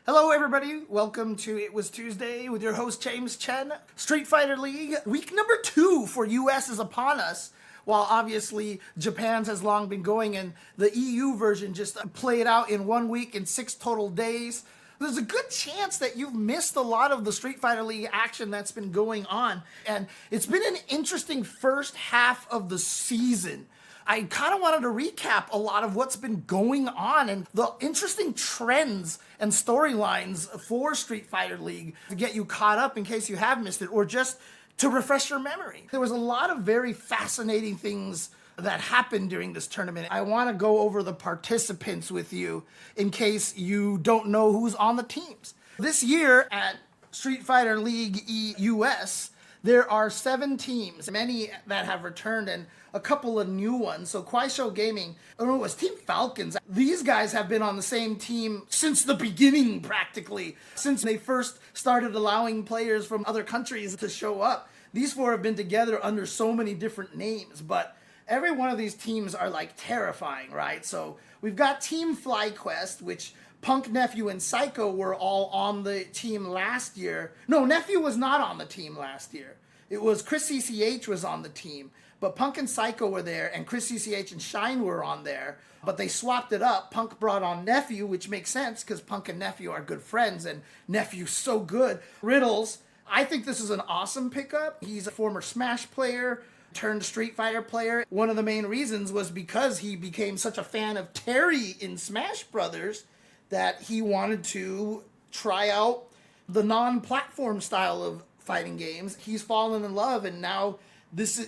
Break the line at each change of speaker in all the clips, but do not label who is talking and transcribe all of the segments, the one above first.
Hello everybody, welcome to It Was Tuesday with your host James Chen. Street Fighter League, week number 2 for US is upon us, while obviously Japan's has long been going and the EU version just played out in 1 week in 6 total days. There's a good chance that you've missed a lot of the Street Fighter League action that's been going on, and it's been an interesting first half of the season. I kind of wanted to recap a lot of what's been going on and the interesting trends and storylines for Street Fighter League to get you caught up in case you have missed it or just to refresh your memory. There was a lot of very fascinating things that happened during this tournament. I want to go over the participants with you in case you don't know who's on the teams. This year at Street Fighter League US, there are 7 teams, many that have returned and a couple of new ones. So Kwaisho Gaming, it was Team Falcons. These guys have been on the same team since the beginning, practically. Since they first started allowing players from other countries to show up. These 4 have been together under so many different names, but every one of these teams are like terrifying, right? So we've got Team FlyQuest, which Punk, Nephew, and Psycho were all on the team last year. No, Nephew was not on the team last year. It was Chris CCH was on the team, but Punk and Psycho were there, and Chris CCH and Shine were on there, but they swapped it up. Punk brought on Nephew, which makes sense because Punk and Nephew are good friends, and Nephew's so good. Riddles, I think this is an awesome pickup. He's a former Smash player, turned Street Fighter player. One of the main reasons was because he became such a fan of Terry in Smash Brothers that he wanted to try out the non-platform style of fighting games. He's fallen in love, and now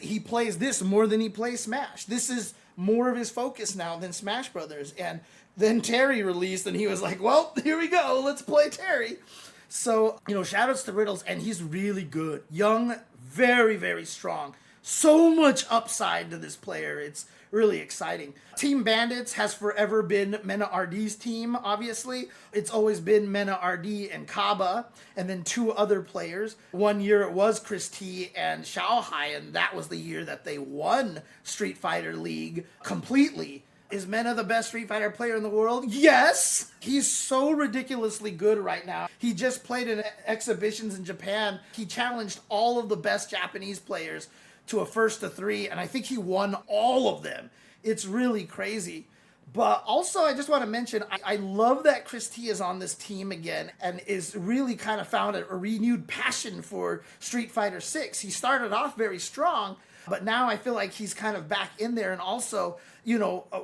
he plays this more than he plays Smash. This is more of his focus now than Smash Brothers. And then Terry released, and he was like, well, here we go, let's play Terry. So, shoutouts to Riddles, and he's really good. Young, very, very strong. So much upside to this player. It's really exciting. Team Bandits has forever been Mena RD's team, obviously. It's always been Mena RD and Kaba, and then 2 other players. 1 year it was Chris T and Xiaohai, and that was the year that they won Street Fighter League completely. Is Mena the best Street Fighter player in the world? Yes! He's so ridiculously good right now. He just played in exhibitions in Japan. He challenged all of the best Japanese players to a 1-3, and I think he won all of them. It's really crazy. But also, I just want to mention, I love that Chris T is on this team again and is really kind of found a renewed passion for Street Fighter 6. He started off very strong, but now I feel like he's kind of back in there. And also,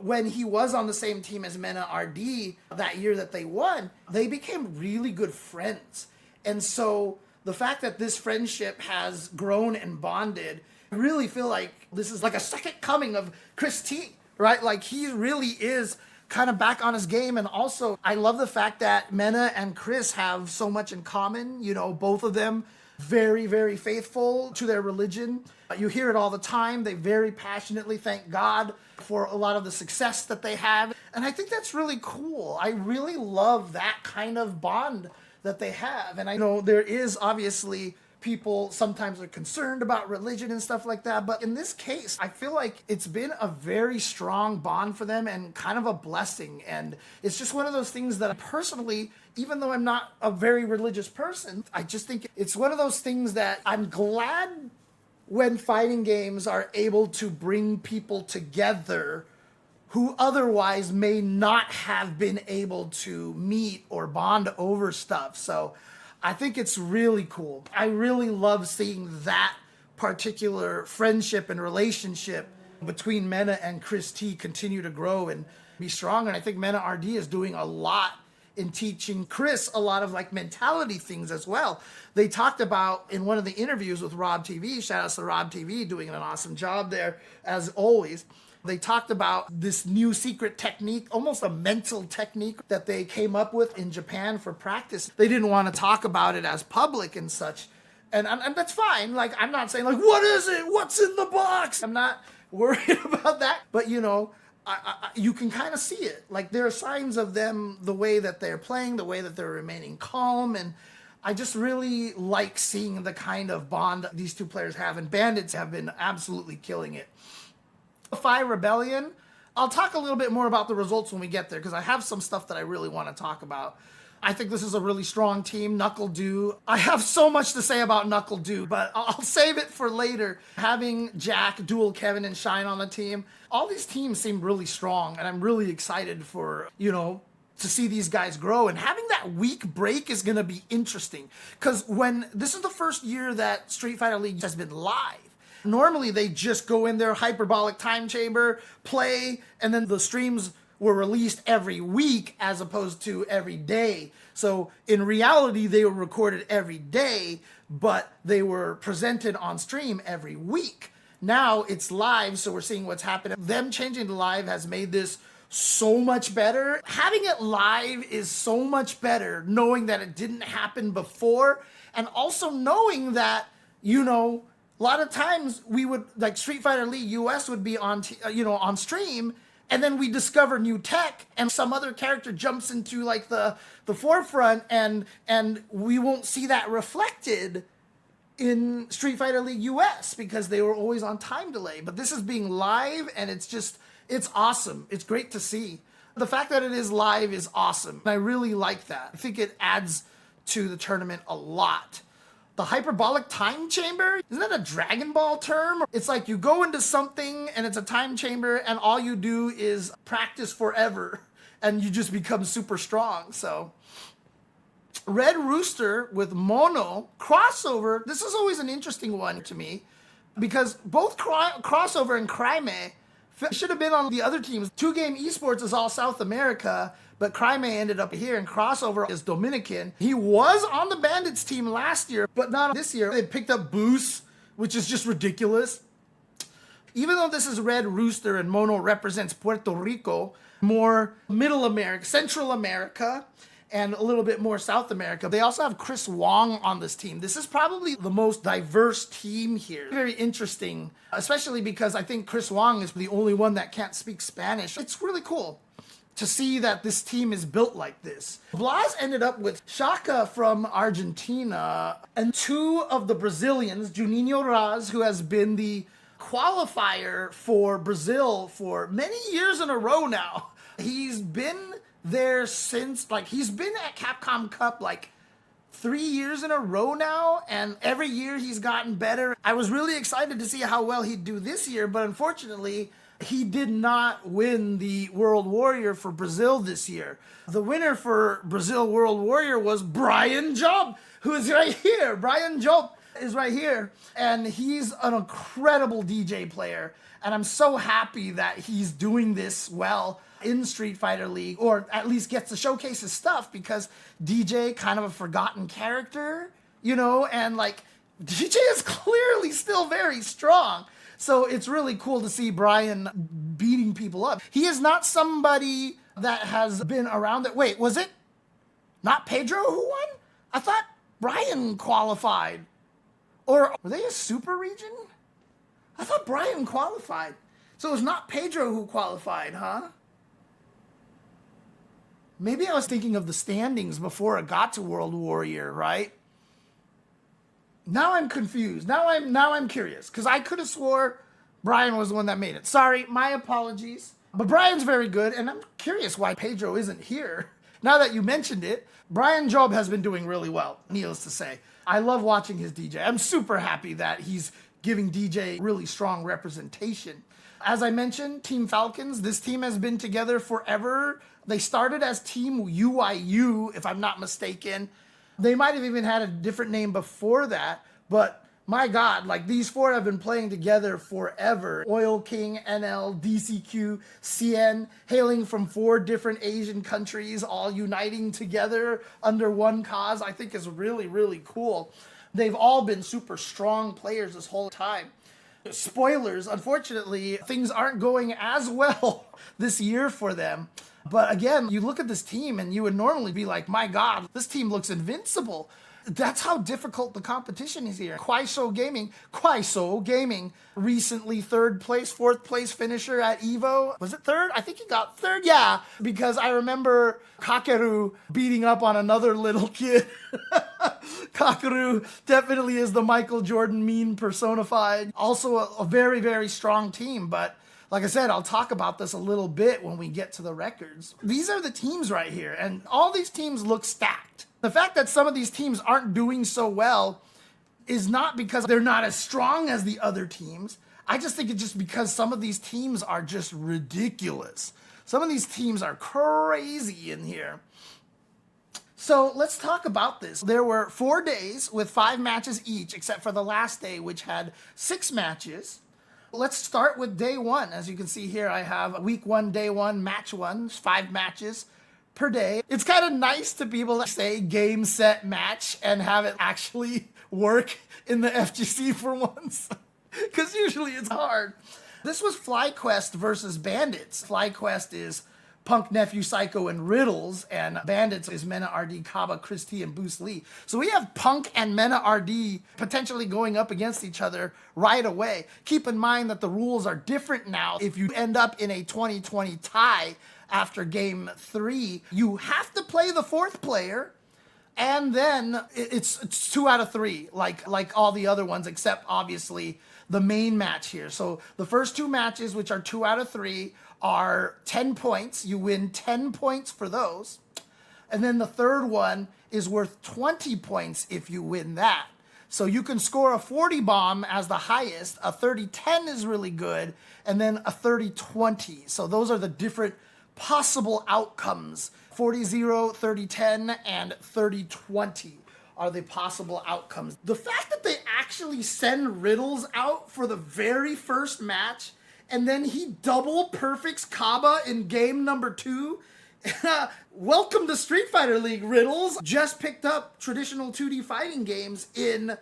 when he was on the same team as Mena RD that year that they won, they became really good friends. And so the fact that this friendship has grown and bonded, I really feel like this is like a second coming of Chris T, right? Like he really is kind of back on his game. And also, I love the fact that Mena and Chris have so much in common. Both of them very, very faithful to their religion. You hear it all the time. They very passionately thank God for a lot of the success that they have. And I think that's really cool. I really love that kind of bond that they have. And I know there is obviously people sometimes are concerned about religion and stuff like that. But in this case, I feel like it's been a very strong bond for them and kind of a blessing. And it's just one of those things that I personally, even though I'm not a very religious person, I just think it's one of those things that I'm glad when fighting games are able to bring people together who otherwise may not have been able to meet or bond over stuff. So I think it's really cool. I really love seeing that particular friendship and relationship between Mena and Chris T continue to grow and be strong. And I think Mena RD is doing a lot in teaching Chris a lot of like mentality things as well. They talked about in one of the interviews with Rob TV, shout outs to Rob TV doing an awesome job there as always. They talked about this new secret technique, almost a mental technique that they came up with in Japan for practice. They didn't want to talk about it as public and such. And that's fine. Like, I'm not saying like, what is it? What's in the box? I'm not worried about that. But you can kind of see it. Like there are signs of them, the way that they're playing, the way that they're remaining calm. And I just really like seeing the kind of bond these 2 players have. And Bandits have been absolutely killing it. Phi Rebellion, I'll talk a little bit more about the results when we get there because I have some stuff that I really want to talk about. I think this is a really strong team. NuckleDu. I have so much to say about NuckleDu, but I'll save it for later. Having Jack, Dual, Kevin, and Shine on the team, all these teams seem really strong, and I'm really excited for, to see these guys grow. And having that week break is going to be interesting, because this is the first year that Street Fighter League has been live. Normally, they just go in their hyperbolic time chamber, play, and then the streams were released every week as opposed to every day. So in reality, they were recorded every day, but they were presented on stream every week. Now it's live, so we're seeing what's happening. Them changing to live has made this so much better. Having it live is so much better, knowing that it didn't happen before, and also knowing that, a lot of times we would, like Street Fighter League US would be on stream, and then we discover new tech and some other character jumps into like the forefront, and we won't see that reflected in Street Fighter League US because they were always on time delay. But this is being live, and it's awesome. It's great to see. The fact that it is live is awesome. I really like that. I think it adds to the tournament a lot. The hyperbolic time chamber, isn't that a Dragon Ball term? It's like you go into something and it's a time chamber and all you do is practice forever and you just become super strong. So Red Rooster with Mono crossover. This is always an interesting one to me because both crossover and Crime should have been on the other teams. 2Game Esports is all South America, but Crime ended up here, and Crossover is Dominican. He was on the Bandits team last year, but not this year. They picked up Boost, which is just ridiculous. Even though this is Red Rooster and Mono represents Puerto Rico, more Middle America, Central America, and a little bit more South America. They also have Chris Wong on this team. This is probably the most diverse team here. Very interesting, especially because I think Chris Wong is the only one that can't speak Spanish. It's really cool to see that this team is built like this. Blas ended up with Shaka from Argentina and two of the Brazilians, Juninho Raz, who has been the qualifier for Brazil for many years in a row now. He's been there since, he's been at Capcom Cup 3 years in a row now, and every year he's gotten better. I was really excited to see how well he'd do this year, but unfortunately, he did not win the World Warrior for Brazil this year. The winner for Brazil World Warrior was Brian Job, who is right here. Brian Job is right here, and he's an incredible DJ player, and I'm so happy that he's doing this well in Street Fighter League, or at least gets to showcase his stuff, because DJ, kind of a forgotten character, and DJ is clearly still very strong. So it's really cool to see Brian beating people up. He is not somebody that has been around that. Wait, was it not Pedro who won? I thought Brian qualified. Or were they a super region? I thought Brian qualified. So it was not Pedro who qualified, huh? Maybe I was thinking of the standings before it got to World Warrior, right? Now I'm confused. Now I'm curious, because I could have swore Brian was the one that made it. Sorry, my apologies. But Brian's very good, and I'm curious why Pedro isn't here. Now that you mentioned it, Brian Job has been doing really well, needless to say. I love watching his DJ. I'm super happy that he's giving DJ really strong representation. As I mentioned, Team Falcons, this team has been together forever. They started as Team UIU, if I'm not mistaken. They might have even had a different name before that, but my God, these four have been playing together forever. Oil King, NL, DCQ, CN, hailing from 4 different Asian countries, all uniting together under one cause, I think is really, really cool. They've all been super strong players this whole time. Spoilers, unfortunately, things aren't going as well this year for them. But again, you look at this team and you would normally be like, my God, this team looks invincible. That's how difficult the competition is here. Kwaiso Gaming, recently 4th place finisher at EVO. Was it 3rd? I think he got 3rd. Yeah, because I remember Kakeru beating up on another little kid. Kakeru definitely is the Michael Jordan meme personified. Also a very, very strong team, but Like I said, I'll talk about this a little bit when we get to the records. These are the teams right here, and all these teams look stacked. The fact that some of these teams aren't doing so well is not because they're not as strong as the other teams. I just think it's just because some of these teams are just ridiculous. Some of these teams are crazy in here. So let's talk about this. There were 4 days with 5 matches each, except for the last day, which had 6 matches. Let's start with day 1. As you can see here, I have week 1, day 1, match 1, 5 matches per day. It's kind of nice to be able to say game, set, match and have it actually work in the FGC for once, because usually it's hard. This was FlyQuest versus Bandits. FlyQuest is Punk, Nephew, Psycho, and Riddles, and Bandits is Mena, RD, Kaba, Chris T, and Boost Lee. So we have Punk and Mena RD potentially going up against each other right away. Keep in mind that the rules are different now. If you end up in a 20-20 tie after game 3, you have to play the 4th player, and then it's 2 out of 3, like all the other ones, except obviously the main match here. So the first 2 matches, which are 2 out of 3, are 10 points. You win 10 points for those. And then the third one is worth 20 points if you win that. So you can score a 40 bomb as the highest, a 30-10 is really good, and then a 30-20. So those are the different possible outcomes. 40-0, 30-10, and 30-20 are the possible outcomes. The fact that they actually send Riddles out for the very first match, and then he double perfects Kaba in game number 2. Welcome to Street Fighter League, Riddles. Just picked up traditional 2D fighting games in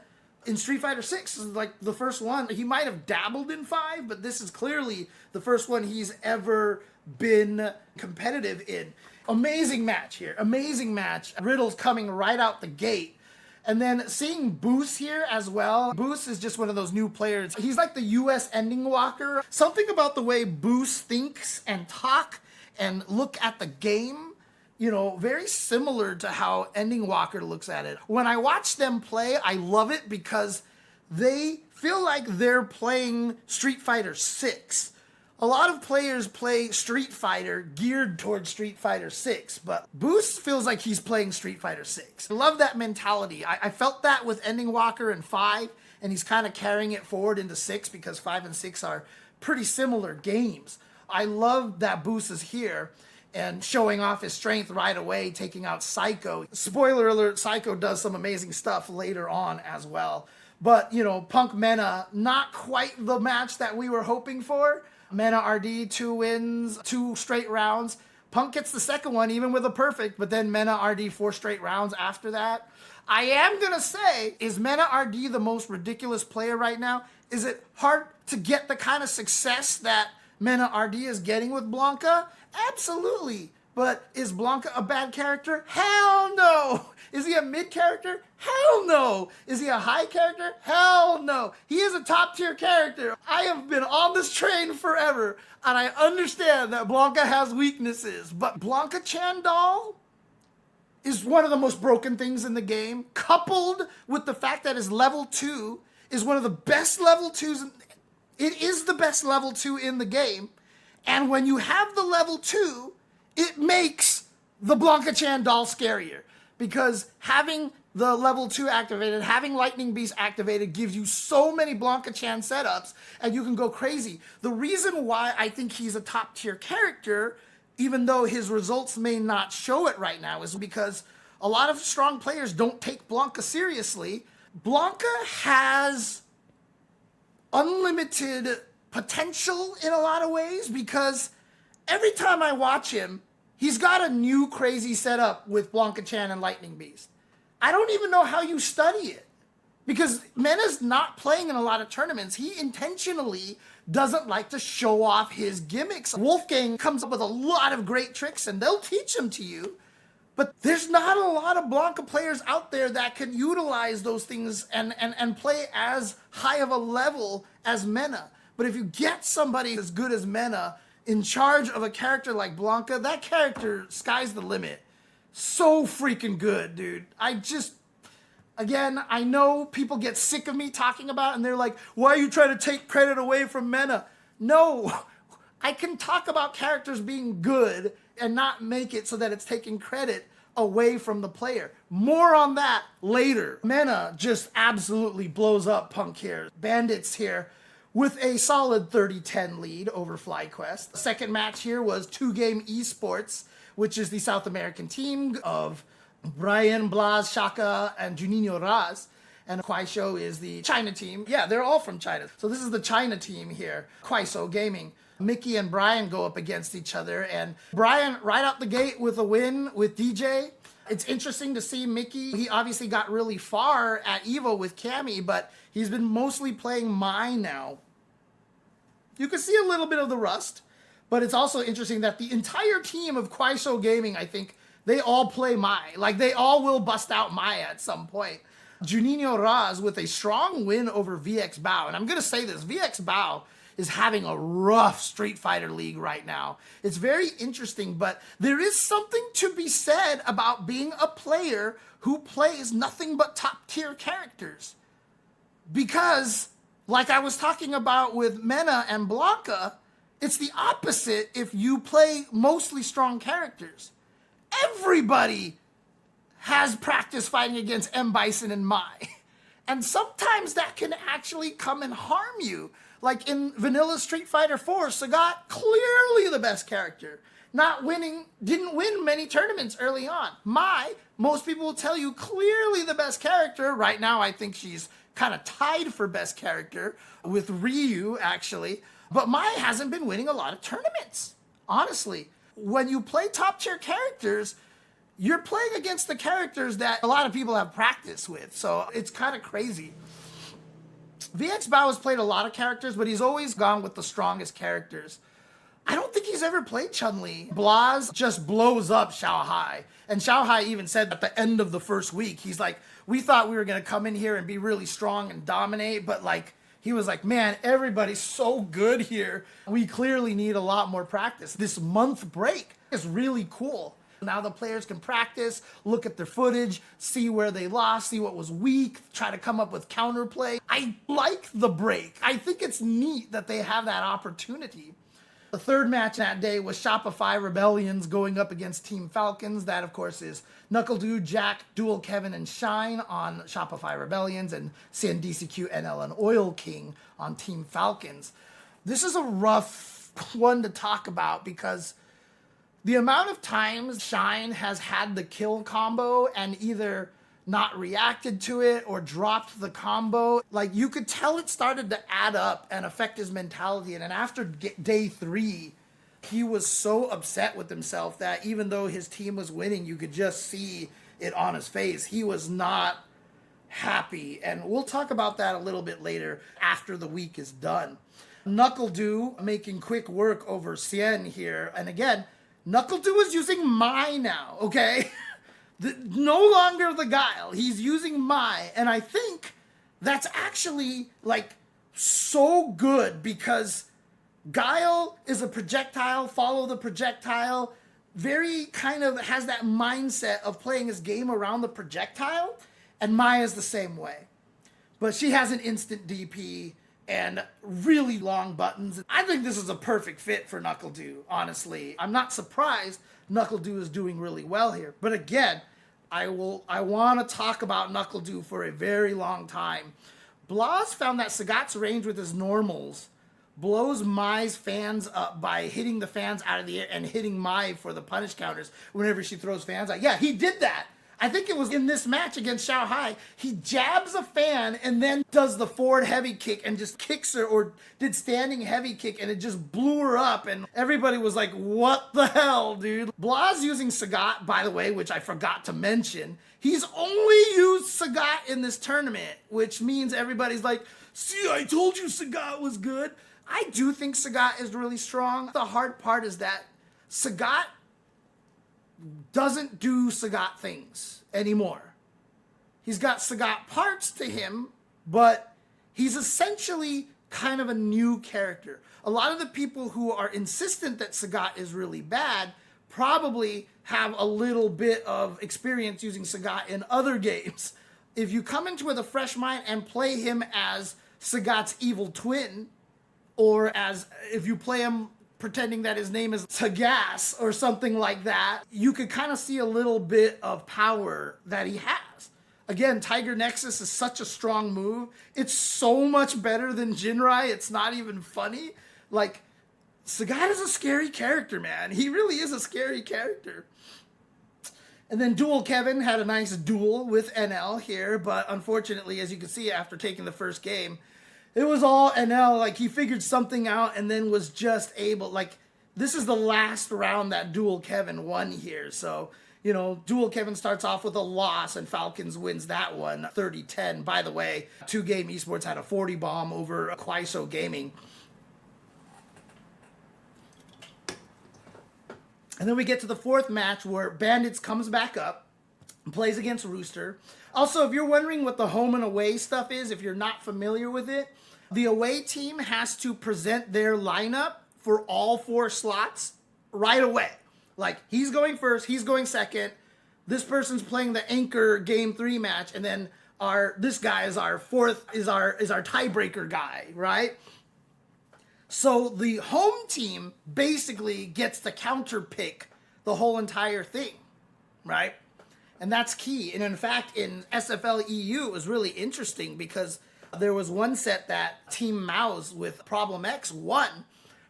Street Fighter 6. This is like the first one. He might have dabbled in 5, but this is clearly the first one he's ever been competitive in. Amazing match here. Amazing match. Riddles coming right out the gate. And then seeing Boost here as well. Boost is just one of those new players. He's like the US Ending Walker. Something about the way Boost thinks and talk and look at the game, you know, very similar to how Ending Walker looks at it. When I watch them play, I love it because they feel like they're playing Street Fighter 6. A lot of players play Street Fighter geared towards Street Fighter 6, but Boost feels like he's playing Street Fighter 6. I love that mentality. I felt that with Ending Walker in 5, and he's kind of carrying it forward into 6 because 5 and 6 are pretty similar games. I love that Boost is here and showing off his strength right away, taking out Psycho. Spoiler alert, Psycho does some amazing stuff later on as well. But, you know, Punk Mena, not quite the match that we were hoping for. Mena RD, 2 wins, 2 straight rounds. Punk gets the second one, even with a perfect, but then Mena RD 4 straight rounds after that. I am going to say, is Mena RD the most ridiculous player right now? Is it hard to get the kind of success that Mena RD is getting with Blanca? Absolutely. But is Blanca a bad character? Hell no. Is he a mid character? Hell no. Is he a high character? Hell no. He is a top tier character. I have been on this train forever, and I understand that Blanca has weaknesses, but Blanca Chandal is one of the most broken things in the game, coupled with the fact that his level 2 is one of the best level 2s. It is the best level 2 in the game, and when you have the level 2, it makes the Blanca Chandal scarier, because having the level 2 activated, having Lightning Beast activated gives you so many Blanca Chan setups, and you can go crazy. The reason why I think he's a top tier character, even though his results may not show it right now, is because a lot of strong players don't take Blanca seriously. Blanca has unlimited potential in a lot of ways, because every time I watch him, he's got a new crazy setup with Blanca Chan and Lightning Beast. I don't even know how you study it, because Mena's not playing in a lot of tournaments. He intentionally doesn't like to show off his gimmicks. Wolfgang comes up with a lot of great tricks, and they'll teach them to you. But there's not a lot of Blanca players out there that can utilize those things and play as high of a level as Mena. But if you get somebody as good as Mena in charge of a character like Blanca, that character, sky's the limit. So freaking good, dude. Again, I know people get sick of me talking about it, and they're like, why are you trying to take credit away from Mena? No, I can talk about characters being good and not make it so that it's taking credit away from the player. More on that later. Mena just absolutely blows up Punk here. Bandits here with a solid 30-10 lead over FlyQuest. The second match here was 2Game Esports, which is the South American team of Brian, Blas, Shaka, and Juninho Raz. And Kuaishou is the China team. Yeah, they're all from China. So this is the China team here, Kuaishou Gaming. Mickey and Brian go up against each other, and Brian right out the gate with a win with DJ. It's interesting to see Mickey. He obviously got really far at EVO with Cammy, but he's been mostly playing Mai now. You can see a little bit of the rust, but it's also interesting that the entire team of Kuaishou Gaming, I think, they all play Mai. Like, they all will bust out Mai at some point. Juninho Raz with a strong win over VX Bao. And I'm going to say this, VX Bao is having a rough Street Fighter League right now. It's very interesting, but there is something to be said about being a player who plays nothing but top-tier characters. Because, like I was talking about with Mena and Blanca, it's the opposite if you play mostly strong characters. Everybody has practice fighting against M. Bison and Mai. And sometimes that can actually come and harm you. Like in Vanilla Street Fighter 4, Sagat, clearly the best character. Didn't win many tournaments early on. Mai, most people will tell you, clearly the best character. Right now, I think she's kind of tied for best character with Ryu, actually. But Mai hasn't been winning a lot of tournaments, honestly. When you play top-tier characters, you're playing against the characters that a lot of people have practice with. So it's kind of crazy. VX Bao has played a lot of characters, but he's always gone with the strongest characters. I don't think he's ever played Chun-Li. Blas just blows up Xiao Hai. And Xiao Hai even said at the end of the first week, he's like, we thought we were going to come in here and be really strong and dominate, but like, he was like, man, everybody's so good here. We clearly need a lot more practice. This month break is really cool. Now the players can practice, look at their footage, see where they lost, see what was weak, try to come up with counterplay. I like the break. I think it's neat that they have that opportunity. The third match that day was Shopify Rebellions going up against Team Falcons. That, of course, is NuckleDu, Jack, Dual Kevin, and Shine on Shopify Rebellions, and CNDCQ, NL, and Oil King on Team Falcons. This is a rough one to talk about because the amount of times Shine has had the kill combo and either not reacted to it or dropped the combo, like you could tell it started to add up and affect his mentality. And then after day 3, he was so upset with himself that even though his team was winning, you could just see it on his face. He was not happy. And we'll talk about that a little bit later after the week is done. NuckleDu making quick work over Cien here. And again, NuckleDu is using Mai now, okay? No longer the Guile. He's using Mai. And I think that's actually, like, so good because Guile is a projectile, follow the projectile, very kind of has that mindset of playing his game around the projectile, and Mai is the same way. But she has an instant DP and really long buttons. I think this is a perfect fit for NuckleDu, honestly. I'm not surprised NuckleDu is doing really well here. But again, I want to talk about NuckleDu for a very long time. Blas found that Sagat's range with his normals blows Mai's fans up by hitting the fans out of the air and hitting Mai for the punish counters whenever she throws fans out. Yeah, he did that. I think it was in this match against Xiao Hai. He jabs a fan and then does the forward heavy kick and just kicks her, or did standing heavy kick, and it just blew her up. And everybody was like, what the hell, dude? Blas using Sagat, by the way, which I forgot to mention. He's only used Sagat in this tournament, which means everybody's like, see, I told you Sagat was good. I do think Sagat is really strong. The hard part is that Sagat doesn't do Sagat things anymore. He's got Sagat parts to him, but he's essentially kind of a new character. A lot of the people who are insistent that Sagat is really bad probably have a little bit of experience using Sagat in other games. If you come into it with a fresh mind and play him as Sagat's evil twin, or as if you play him pretending that his name is Tagas or something like that, you could kind of see a little bit of power that he has. Again, Tiger Nexus is such a strong move. It's so much better than Jinrai. It's not even funny. Like, Sagat is a scary character, man. He really is a scary character. And then Duel Kevin had a nice duel with NL here, but unfortunately, as you can see after taking the first game, it was all NL. Like, he figured something out and then was just able, like, this is the last round that Duel Kevin won here. So, you know, Duel Kevin starts off with a loss and Falcons wins that one 30-10. By the way, 2Game Esports had a 40 bomb over Kwaiso Gaming. And then we get to the fourth match where Bandits comes back up and plays against Rooster. Also, if you're wondering what the home and away stuff is, if you're not familiar with it, the away team has to present their lineup for all 4 slots right away. Like, he's going first, he's going second, this person's playing the anchor game 3 match, and then this guy is our fourth, is our tiebreaker guy, right? So the home team basically gets to counter pick the whole entire thing, right? And that's key. And in fact, in SFL EU, it was really interesting because there was one set that Team Mouse with Problem X won.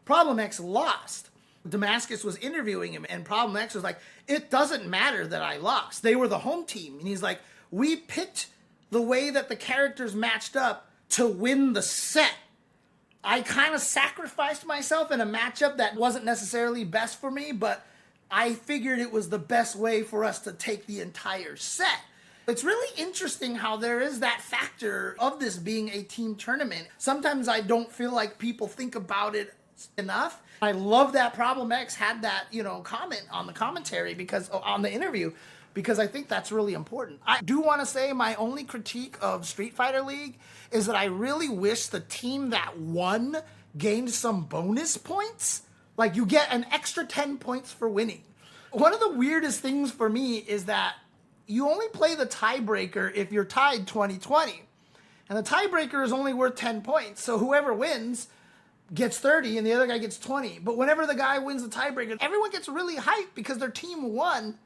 Problem X lost. Damascus was interviewing him, and Problem X was like, it doesn't matter that I lost. They were the home team. And he's like, we picked the way that the characters matched up to win the set. I kind of sacrificed myself in a matchup that wasn't necessarily best for me, but I figured it was the best way for us to take the entire set. It's really interesting how there is that factor of this being a team tournament. Sometimes I don't feel like people think about it enough. I love that Problem X had that, comment on the commentary because on the interview, because I think that's really important. I do want to say my only critique of Street Fighter League is that I really wish the team that won gained some bonus points. Like, you get an extra 10 points for winning. One of the weirdest things for me is that you only play the tiebreaker if you're tied 20-20. And the tiebreaker is only worth 10 points. So whoever wins gets 30 and the other guy gets 20. But whenever the guy wins the tiebreaker, everyone gets really hyped because their team won.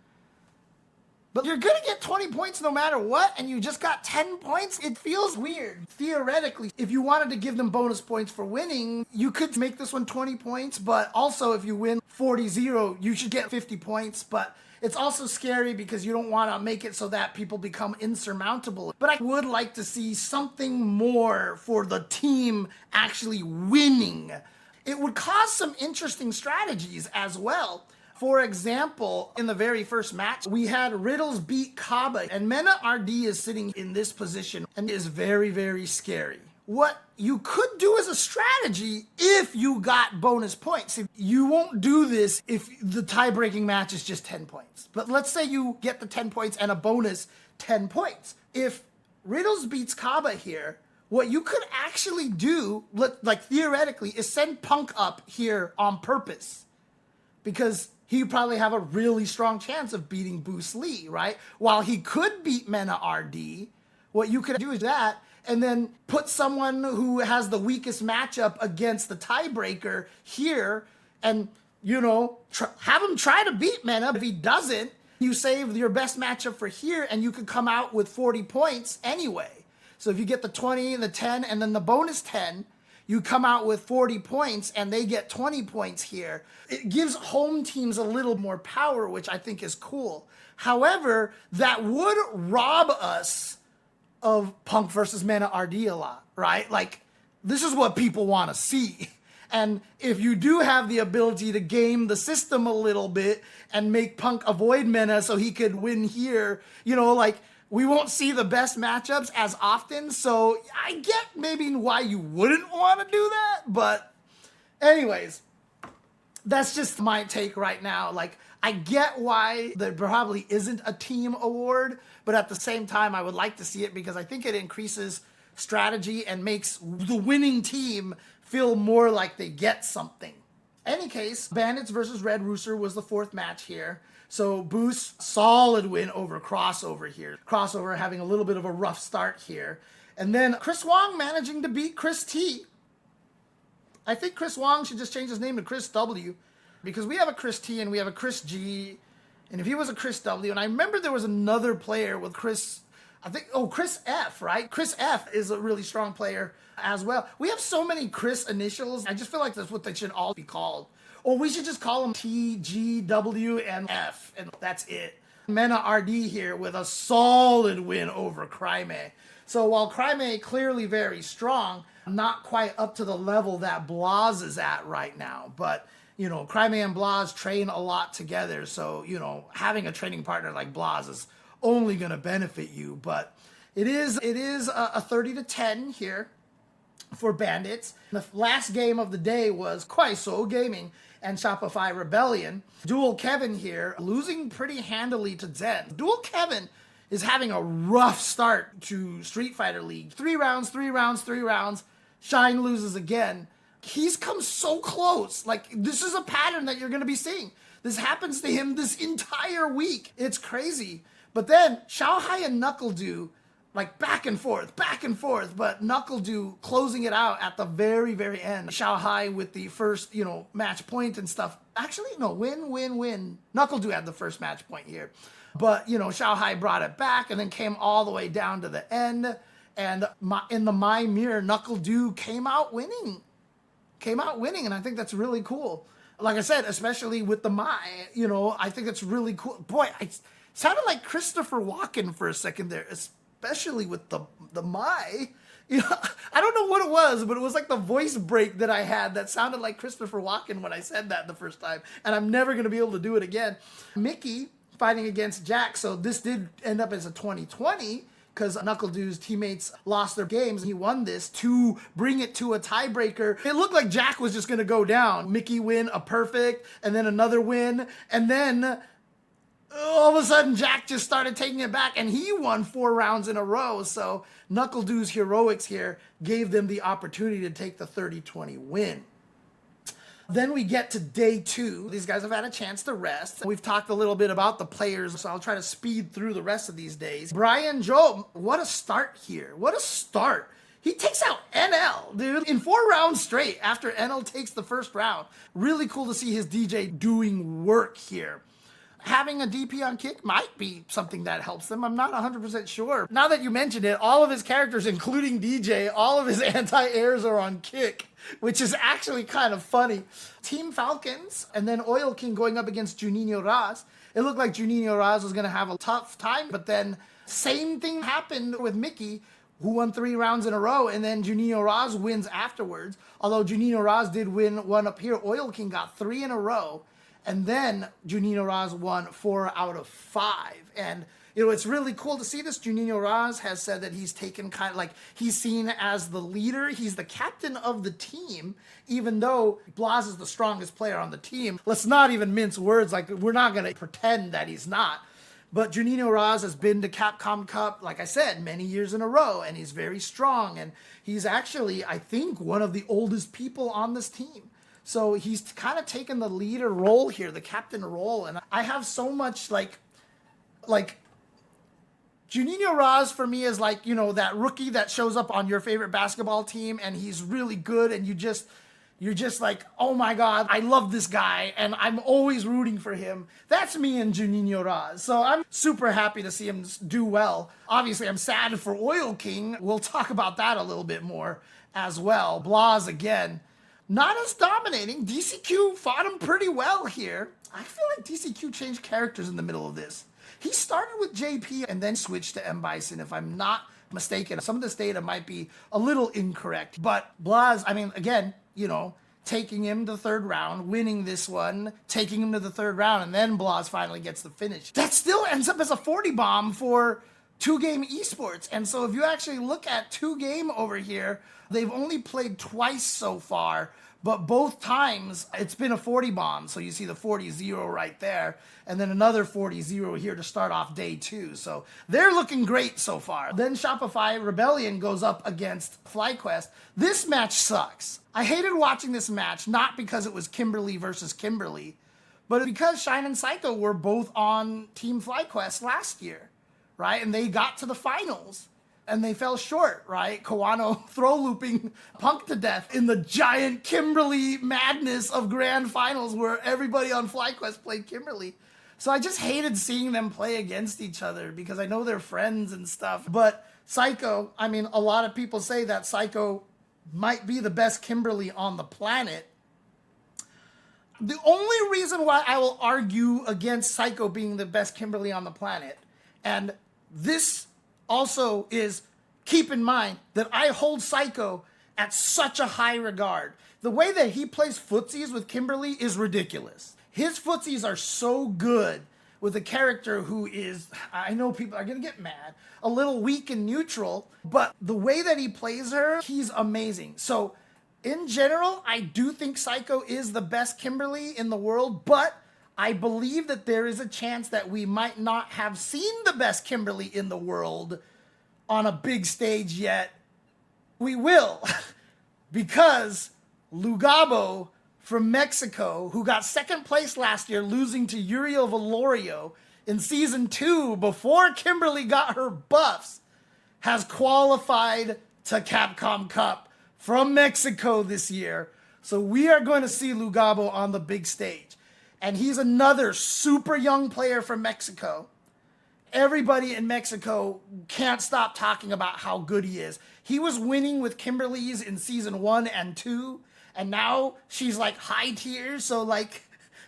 But you're going to get 20 points no matter what, and you just got 10 points? It feels weird. Theoretically, if you wanted to give them bonus points for winning, you could make this one 20 points, but also if you win 40-0, you should get 50 points. But it's also scary because you don't want to make it so that people become insurmountable. But I would like to see something more for the team actually winning. It would cause some interesting strategies as well. For example, in the very first match, we had Riddles beat Kaba, and Mena RD is sitting in this position and is very, very scary. What you could do as a strategy if you got bonus points. You won't do this if the tie-breaking match is just 10 points. But let's say you get the 10 points and a bonus 10 points. If Riddles beats Kaba here, what you could actually do, like theoretically, is send Punk up here on purpose. Because he probably have a really strong chance of beating Bruce Lee, right? While he could beat Mena RD, what you could do is that, and then put someone who has the weakest matchup against the tiebreaker here, and, have him try to beat Mena. If he doesn't, you save your best matchup for here, and you could come out with 40 points anyway. So if you get the 20 and the 10, and then the bonus 10, you come out with 40 points and they get 20 points here. It gives home teams a little more power, which I think is cool. However, that would rob us of Punk versus Mena RD a lot, right? Like, this is what people want to see. And if you do have the ability to game the system a little bit and make Punk avoid Mena so he could win here, we won't see the best matchups as often, so I get maybe why you wouldn't want to do that, but anyways, that's just my take right now. Like, I get why there probably isn't a team award, but at the same time, I would like to see it because I think it increases strategy and makes the winning team feel more like they get something. Any case, Bandits versus Red Rooster was the fourth match here. So Boost, solid win over Crossover here. Crossover having a little bit of a rough start here. And then Chris Wong managing to beat Chris T. I think Chris Wong should just change his name to Chris W. Because we have a Chris T and we have a Chris G. And if he was a Chris W, and I remember there was another player with Chris, Chris F, right? Chris F is a really strong player as well. We have so many Chris initials. I just feel like that's what they should all be called. Or we should just call them T, G, W, and F, and that's it. Mena RD here with a solid win over Cryme. So while Cryme clearly very strong, not quite up to the level that Blas is at right now. But, you know, Cryme and Blas train a lot together. So, you know, having a training partner like Blas is only going to benefit you. But it is a 30-10 here for Bandits. The last game of the day was Kwaiso Gaming and Shopify Rebellion. Dual Kevin here, losing pretty handily to Zen. Dual Kevin is having a rough start to Street Fighter League. 3 rounds. Shine loses again. He's come so close. Like, this is a pattern that you're going to be seeing. This happens to him this entire week. It's crazy. But then, Xiaohai and NuckleDu, like, back and forth, but NuckleDu closing it out at the very, very end. Xiaohai with the first, you know, match point and stuff. Actually, no, win. NuckleDu had the first match point here. But, you know, Xiaohai brought it back and then came all the way down to the end. And in the My Mirror, NuckleDu came out winning, and I think that's really cool. Like I said, especially with the My, you know, I think that's really cool. Boy, I sounded like Christopher Walken for a second there, especially with the My. You know, I don't know what it was, but it was like the voice break that I had that sounded like Christopher Walken when I said that the first time, and I'm never going to be able to do it again. Mickey fighting against Jack, so this did end up as a 20-20, because NuckleDu's teammates lost their games. He won this to bring it to a tiebreaker. It looked like Jack was just going to go down. Mickey win a perfect, and then another win, and then all of a sudden Jack just started taking it back, and he won 4 rounds in a row. So NuckleDu's heroics here gave them the opportunity to take the 30-20 win. Then we get to day 2. These guys have had a chance to rest. We've talked a little bit about the players, so I'll try to speed through the rest of these days. Brian Job, what a start here. What a start. He takes out NL, dude, in 4 rounds straight after NL takes the first round. Really cool to see his DJ doing work here. Having a DP on Kick might be something that helps them. I'm not 100% sure. Now that you mentioned it, all of his characters, including DJ, all of his anti-airs are on Kick, which is actually kind of funny. Team Falcons, and then Oil King going up against Juninho Raz. It looked like Juninho Raz was going to have a tough time, but then same thing happened with Mickey, who won 3 rounds in a row, and then Juninho Raz wins afterwards. Although Juninho Raz did win one up here, Oil King got 3 in a row. And then Juninho Raz won 4 out of 5. And, you know, it's really cool to see this. Juninho Raz has said that he's taken kind of like, he's seen as the leader. He's the captain of the team, even though Blas is the strongest player on the team. Let's not even mince words. Like, we're not going to pretend that he's not. But Juninho Raz has been to Capcom Cup, like I said, many years in a row. And he's very strong. And he's actually, I think, one of the oldest people on this team. So he's kind of taken the leader role here, the captain role. And I have so much like Juninho Raz for me is like, you know, that rookie that shows up on your favorite basketball team and he's really good and you're just like, oh my God, I love this guy and I'm always rooting for him. That's me and Juninho Raz. So I'm super happy to see him do well. Obviously, I'm sad for Oil King. We'll talk about that a little bit more as well. Blas again. Not as dominating. DCQ fought him pretty well here. I feel like DCQ changed characters in the middle of this. He started with JP and then switched to M. Bison, if I'm not mistaken. Some of this data might be a little incorrect. But Blas, I mean, again, you know, taking him to the 3rd round, winning this one, taking him to the 3rd round, and then Blas finally gets the finish. That still ends up as a 40 bomb for 2-game esports. And so if you actually look at 2-game over here, they've only played twice so far, but both times it's been a 40 bomb. So you see the 40-0 right there, and then another 40-0 here to start off day 2. So they're looking great so far. Then Shopify Rebellion goes up against FlyQuest. This match sucks. I hated watching this match, not because it was Kimberly versus Kimberly, but because Shine and Psycho were both on Team FlyQuest last year, right? And they got to the finals. and they fell short, right? Kawano throw looping Punk to death in the giant Kimberly madness of grand finals where everybody on FlyQuest played Kimberly. So I just hated seeing them play against each other because I know they're friends and stuff. But Psycho, I mean, a lot of people say that Psycho might be the best Kimberly on the planet. The only reason why I will argue against Psycho being the best Kimberly on the planet, and this also is, keep in mind that I hold Psycho at such a high regard. The way that he plays footsies with Kimberly is ridiculous. His footsies are so good with a character who is, I know people are going to get mad, a little weak and neutral, but the way that he plays her, he's amazing. So in general, I do think Psycho is the best Kimberly in the world, but I believe that there is a chance that we might not have seen the best Kimberly in the world on a big stage yet. We will, because Lugabo from Mexico, who got second place last year, losing to Uriel Valorio in season 2 before Kimberly got her buffs, has qualified to Capcom Cup from Mexico this year. So we are going to see Lugabo on the big stage. And he's another super young player from Mexico. Everybody in Mexico can't stop talking about how good he is. He was winning with Kimberly's in season 1 and 2, and now she's like high tier. So like,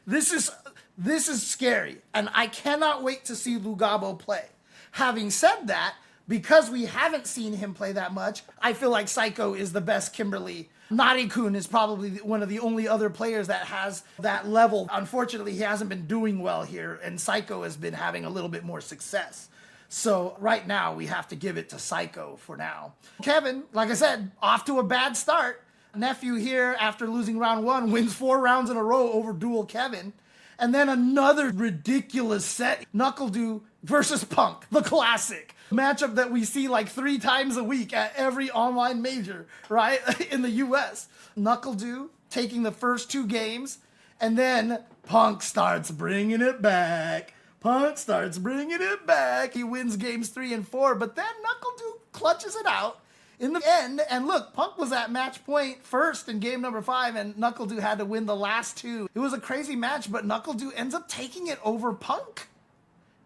this is scary, and I cannot wait to see Lugabo play. Having said that, because we haven't seen him play that much, I feel like Psycho is the best Kimberly. Nari-kun is probably one of the only other players that has that level. Unfortunately, he hasn't been doing well here, and Psycho has been having a little bit more success. So right now, we have to give it to Psycho for now. Kevin, like I said, off to a bad start. Nephew here, after losing round 1, wins 4 rounds in a row over Dual Kevin. And then another ridiculous set, NuckleDu versus Punk, the classic. Matchup that we see like 3 times a week at every online major, right, in the US. NuckleDu taking the first 2 games, and then Punk starts bringing it back. Punk starts bringing it back. He wins games 3 and 4, but then NuckleDu clutches it out in the end. And look, Punk was at match point first in game number 5, and NuckleDu had to win the last 2. It was a crazy match, but NuckleDu ends up taking it over Punk.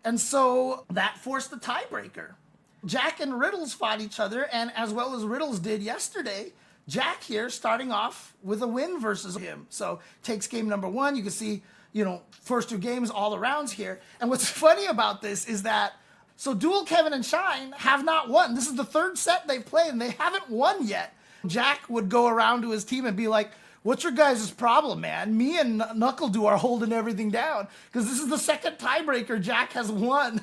And so that forced the tiebreaker. Jack and Riddles fought each other, and as well as Riddles did yesterday, Jack here starting off with a win versus him. So takes game number 1. You can see, first 2 games, all the rounds here. And what's funny about this is that, so Dual Kevin and Shine have not won. This is the 3rd set they've played, and they haven't won yet. Jack would go around to his team and be like, what's your guys' problem, man? Me and NuckleDu are holding everything down, because this is the 2nd tiebreaker Jack has won.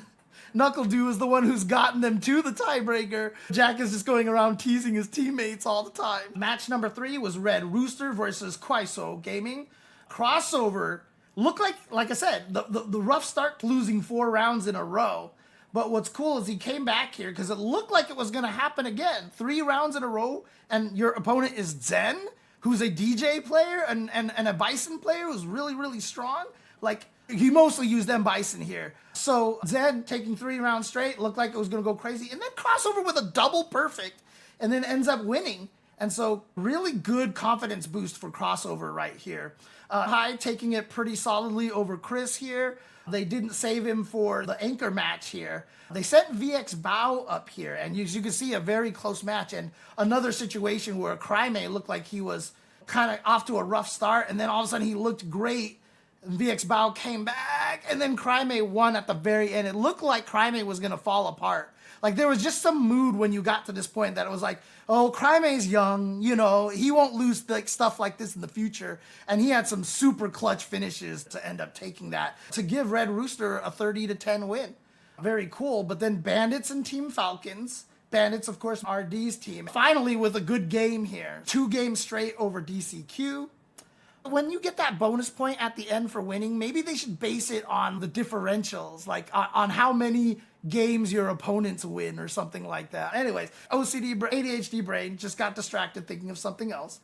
NuckleDu is the one who's gotten them to the tiebreaker. Jack is just going around teasing his teammates all the time. Match number 3 was Red Rooster versus Kwaiso Gaming. Crossover looked like I said, the rough start, losing 4 rounds in a row. But what's cool is he came back here because it looked like it was going to happen again. 3 rounds in a row, and your opponent is Zen, who's a DJ player and a Bison player who's really, really strong. Like, he mostly used M. Bison here. So Zen taking 3 rounds straight, looked like it was going to go crazy. And then Crossover with a double perfect, and then ends up winning. And so really good confidence boost for Crossover right here. High taking it pretty solidly over Chris here. They didn't save him for the anchor match here. They sent VX Bao up here, and you can see a very close match, and another situation where Cryme looked like he was kind of off to a rough start, and then all of a sudden he looked great. VX Bao came back, and then Cryme won at the very end. It looked like Cryme was going to fall apart. Like, there was just some mood when you got to this point that it was like, oh, Cryme's young, he won't lose like stuff like this in the future. And he had some super clutch finishes to end up taking that, to give Red Rooster a 30-10 win. Very cool. But then Bandits and Team Falcons. Bandits, of course, RD's team. Finally, with a good game here. 2 games straight over DCQ. When you get that bonus point at the end for winning, maybe they should base it on the differentials, like on how many games your opponents win or something like that. Anyways, ADHD brain just got distracted thinking of something else.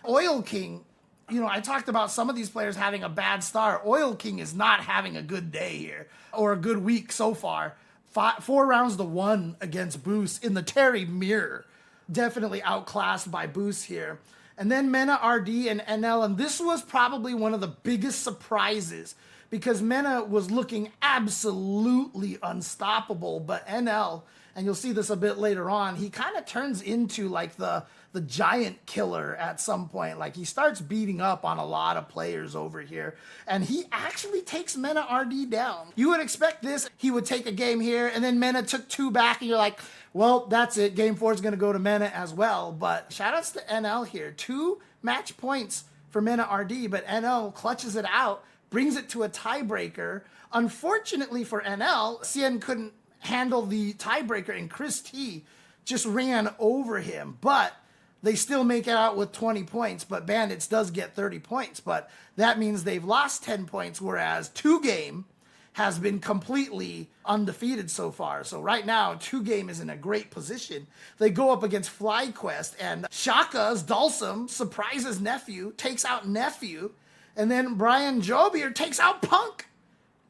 Oil King, I talked about some of these players having a bad start. Oil King is not having a good day here, or a good week so far. 4 rounds to 1 against Boost in the Terry mirror. Definitely outclassed by Boost here. And then Mena, RD, and NL, and this was probably one of the biggest surprises because Mena was looking absolutely unstoppable, but NL, and you'll see this a bit later on, he kind of turns into like the giant killer at some point. Like he starts beating up on a lot of players over here, and he actually takes Mena RD down. You would expect this, he would take a game here, and then Mena took 2 back, and you're like, well, that's it. Game 4 is going to go to Mena as well. But shoutouts to NL here. 2 match points for Mena RD, but NL clutches it out, brings it to a tiebreaker. Unfortunately for NL, Cien couldn't handle the tiebreaker, and Chris T just ran over him. But they still make it out with 20 points, but Bandits does get 30 points. But that means they've lost 10 points, whereas 2 Game has been completely undefeated so far. So right now, 2 Game is in a great position. They go up against FlyQuest, and Shaka's Dulcim surprises Nephew, takes out Nephew, and then Brian Jobier takes out Punk.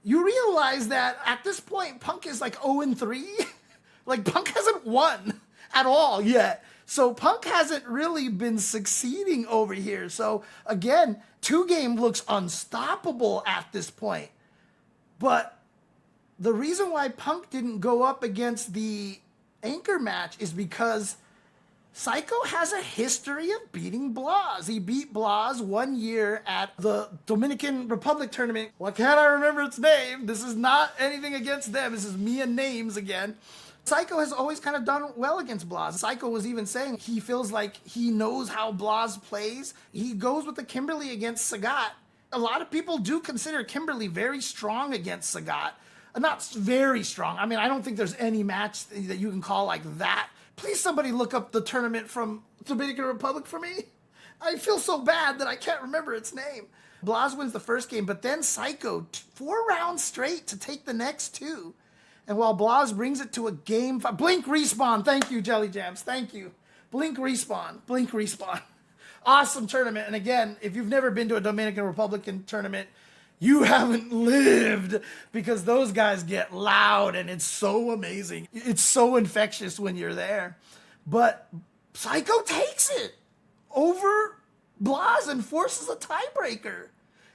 You realize that at this point, Punk is like 0-3. Like Punk hasn't won at all yet. So Punk hasn't really been succeeding over here. So again, 2 Game looks unstoppable at this point. But the reason why Punk didn't go up against the anchor match is because Psycho has a history of beating Blas. He beat Blas 1 year at the Dominican Republic tournament. Why can't I remember its name? This is not anything against them. This is me and names again. Psycho has always kind of done well against Blas. Psycho was even saying he feels like he knows how Blas plays. He goes with the Kimberly against Sagat. A lot of people do consider Kimberly very strong against Sagat. Not very strong. I mean, I don't think there's any match that you can call like that. Please somebody look up the tournament from Dominican Republic for me. I feel so bad that I can't remember its name. Blas wins the first game, but then Psycho 4 rounds straight to take the next 2. And while Blas brings it to a game 5, Blink Respawn. Thank you, Jelly Jams. Thank you. Blink Respawn. Blink Respawn. Awesome tournament. And again, if you've never been to a Dominican Republican tournament, you haven't lived, because those guys get loud and it's so amazing. It's so infectious when you're there. But Psycho takes it over Blas and forces a tiebreaker.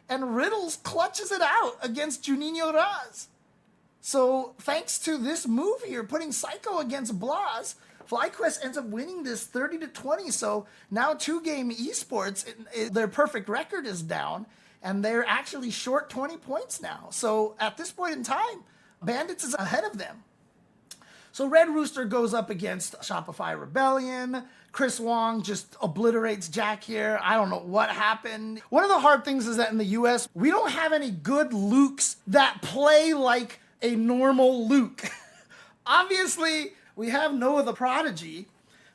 And Riddles clutches it out against Juninho Raz. So thanks to this move here, putting Psycho against Blas, FlyQuest ends up winning this 30-20. So now 2 Game Esports, their perfect record is down, and they're actually short 20 points now. So at this point in time, Bandits is ahead of them. So Red Rooster goes up against Shopify Rebellion. Chris Wong just obliterates Jack here. I don't know what happened. One of the hard things is that in the US, we don't have any good Lukes that play like a normal Luke. Obviously, we have Noah the Prodigy,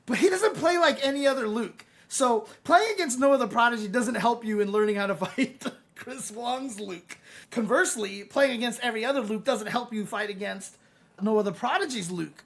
but he doesn't play like any other Luke. So playing against Noah the Prodigy doesn't help you in learning how to fight Chris Wong's Luke. Conversely, playing against every other Luke doesn't help you fight against Noah the Prodigy's Luke.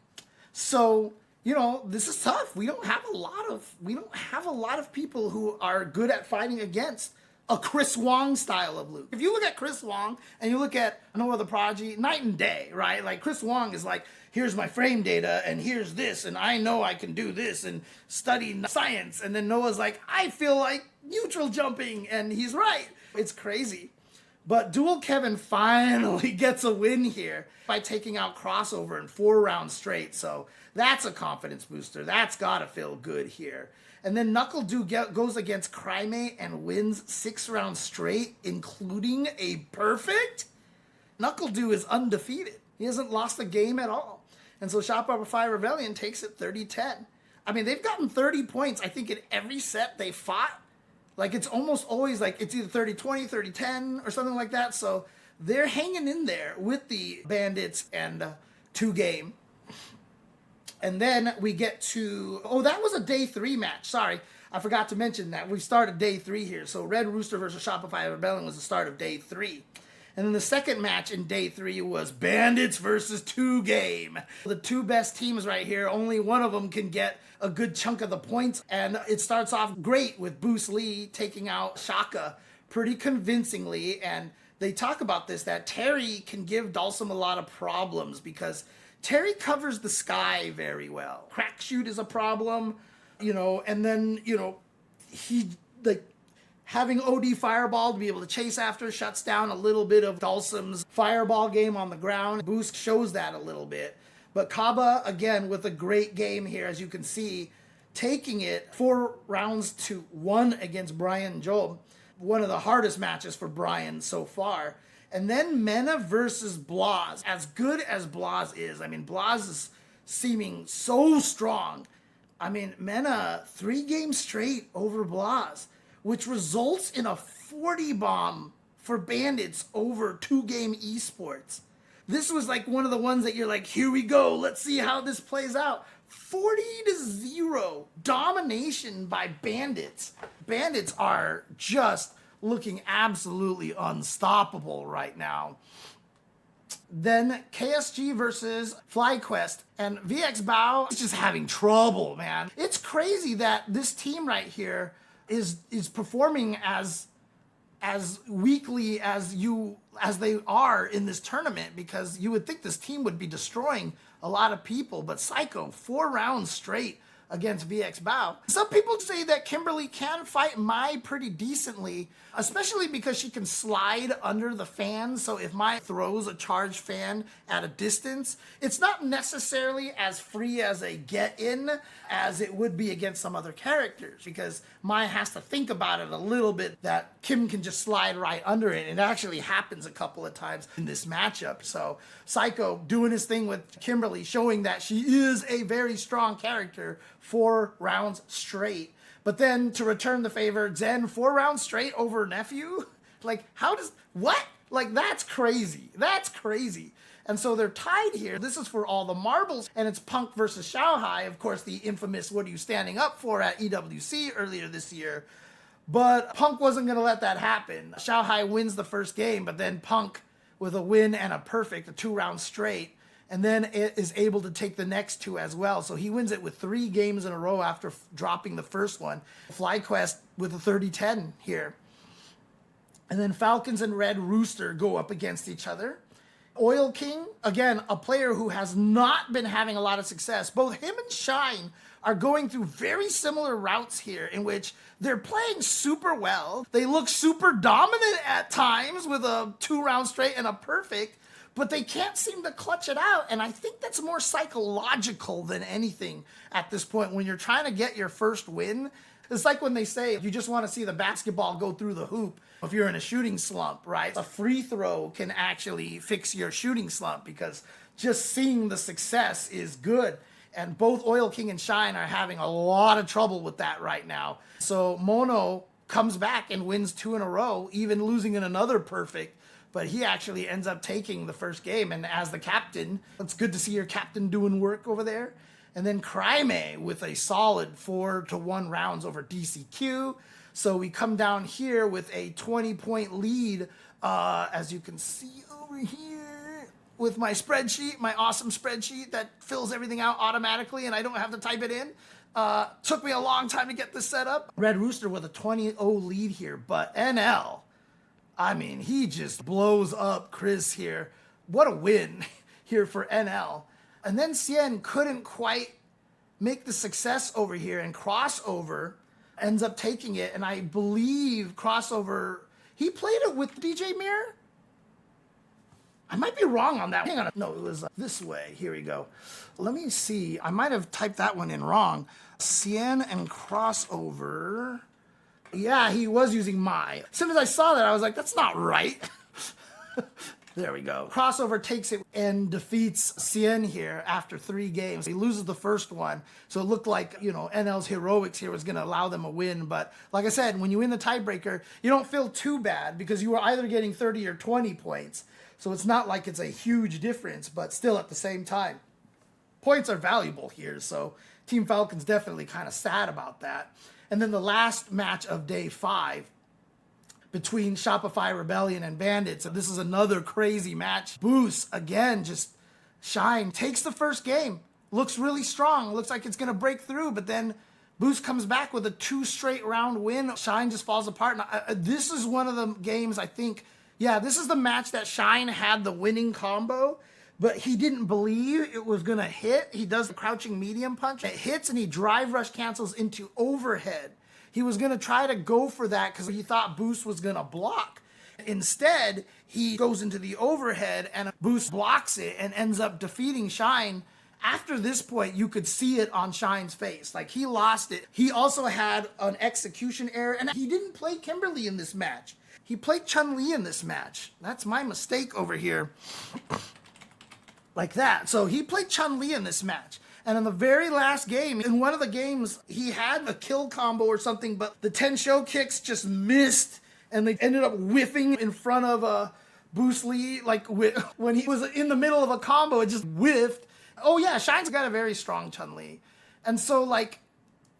So, you know, this is tough. We don't have a lot of people who are good at fighting against a Chris Wong style of Luke. If you look at Chris Wong and you look at Noah the Prodigy, night and day, right? Like Chris Wong is like, here's my frame data and here's this and I know I can do this and study science. And then Noah's like, I feel like neutral jumping, and he's right. It's crazy. But Dual Kevin finally gets a win here by taking out Crossover in 4 rounds straight. So that's a confidence booster. That's gotta feel good here. And then NuckleDu goes against Crymate and wins 6 rounds straight, including a perfect. NuckleDu is undefeated. He hasn't lost a game at all. And so Shopify Rebellion takes it 30-10. I mean, they've gotten 30 points, I think, in every set they fought. Like, it's almost always like it's either 30-20, 30-10, or something like that. So they're hanging in there with the Bandits and 2 Game. And then we get to, that was a day 3 match. Sorry, I forgot to mention that. We started day 3 here. So Red Rooster versus Shopify Rebellion was the start of day 3. And then the second match in day 3 was Bandits versus 2 Game. The 2 best teams right here, only one of them can get a good chunk of the points. And it starts off great with Bruce Lee taking out Shaka pretty convincingly. And they talk about this, that Terry can give Dulcim a lot of problems because Terry covers the sky very well. Crack shoot is a problem, and then, he, like, having OD Fireball to be able to chase after shuts down a little bit of Dulcim's Fireball game on the ground. Boost shows that a little bit. But Kaba, again, with a great game here, as you can see, taking it 4-1 against Brian Job. One of the hardest matches for Brian so far. And then Mena versus Blas. As good as Blas is, Blas is seeming so strong. Mena 3 games straight over Blas, which results in a 40 bomb for Bandits over 2-game esports. This was like one of the ones that you're like, here we go, let's see how this plays out. 40-0 domination by Bandits. Bandits are just looking absolutely unstoppable right now. Then KSG versus FlyQuest, and VX Bao is just having trouble, man. It's crazy that this team right here is performing as weakly as they are in this tournament, because you would think this team would be destroying a lot of people, but Psycho 4 rounds straight against VX Bao. Some people say that Kimberly can fight Mai pretty decently, especially because she can slide under the fan. So if Mai throws a charged fan at a distance, it's not necessarily as free as a get in as it would be against some other characters, because Mai has to think about it a little bit that Kim can just slide right under it. It actually happens a couple of times in this matchup. So Psycho doing his thing with Kimberly, showing that she is a very strong character 4 rounds straight. But then to return the favor, Zen 4 rounds straight over Nephew? Like, that's crazy. That's crazy. And so they're tied here. This is for all the marbles, and it's Punk versus Xiaohai. Of course, the infamous "What are you standing up for" at EWC earlier this year. But Punk wasn't going to let that happen. Xiaohai wins the first game, but then Punk, with a win and a perfect, a 2 rounds straight, and then it is able to take the next 2 as well. So he wins it with 3 games in a row after dropping the first one. FlyQuest with a 30-10 here. And then Falcons and Red Rooster go up against each other. Oil King, again, a player who has not been having a lot of success. Both him and Shine are going through very similar routes here, in which they're playing super well. They look super dominant at times with a 2 round straight and a perfect, but they can't seem to clutch it out. And I think that's more psychological than anything at this point. When you're trying to get your first win, it's like when they say you just want to see the basketball go through the hoop if you're in a shooting slump, right? A free throw can actually fix your shooting slump, because just seeing the success is good. And both Oil King and Shine are having a lot of trouble with that right now. So Mono comes back and wins 2 in a row, even losing in another perfect. But he actually ends up taking the first game. And as the captain, it's good to see your captain doing work over there. And then Cryme with a solid 4-1 rounds over DCQ. So we come down here with a 20-point lead, as you can see over here, with my spreadsheet, my awesome spreadsheet that fills everything out automatically and I don't have to type it in. Took me a long time to get this set up. Red Rooster with a 20-0 lead here, but NL, he just blows up Chris here. What a win here for NL. And then Cien couldn't quite make the success over here, and Crossover ends up taking it. And I believe Crossover, he played it with DJ Mirror? I might be wrong on that. Hang on. No, it was this way. Here we go. Let me see. I might have typed that one in wrong. Cien and Crossover. Yeah, he was using Mai. As soon as I saw that, I was like, that's not right. There we go. Crossover takes it and defeats Cien here after 3 games. He loses the first one. So it looked like, NL's heroics here was going to allow them a win. But like I said, when you win the tiebreaker, you don't feel too bad, because you were either getting 30 or 20 points. So it's not like it's a huge difference, but still at the same time, points are valuable here. So Team Falcon's definitely kind of sad about that. And then the last match of day 5, between Shopify Rebellion and Bandits. This is another crazy match. Boost, again, just Shine takes the first game. Looks really strong. Looks like it's going to break through, but then Boost comes back with a 2 straight round win. Shine just falls apart. And this is one of the games, I think, this is the match that Shine had the winning combo, but he didn't believe it was going to hit. He does the crouching medium punch. It hits and he drive rush cancels into overhead. He was going to try to go for that because he thought Boost was going to block. Instead, he goes into the overhead and Boost blocks it and ends up defeating Shine. After this point, you could see it on Shine's face. Like, he lost it. He also had an execution error, and he didn't play Kimberly in this match. He played Chun-Li in this match. That's my mistake over here. Like that. So he played Chun-Li in this match. And in the very last game, in one of the games, he had a kill combo or something, but the Tensho kicks just missed, and they ended up whiffing in front of Bruce Lee. Like, when he was in the middle of a combo, it just whiffed. Oh yeah, Shine's got a very strong Chun-Li. And so, like,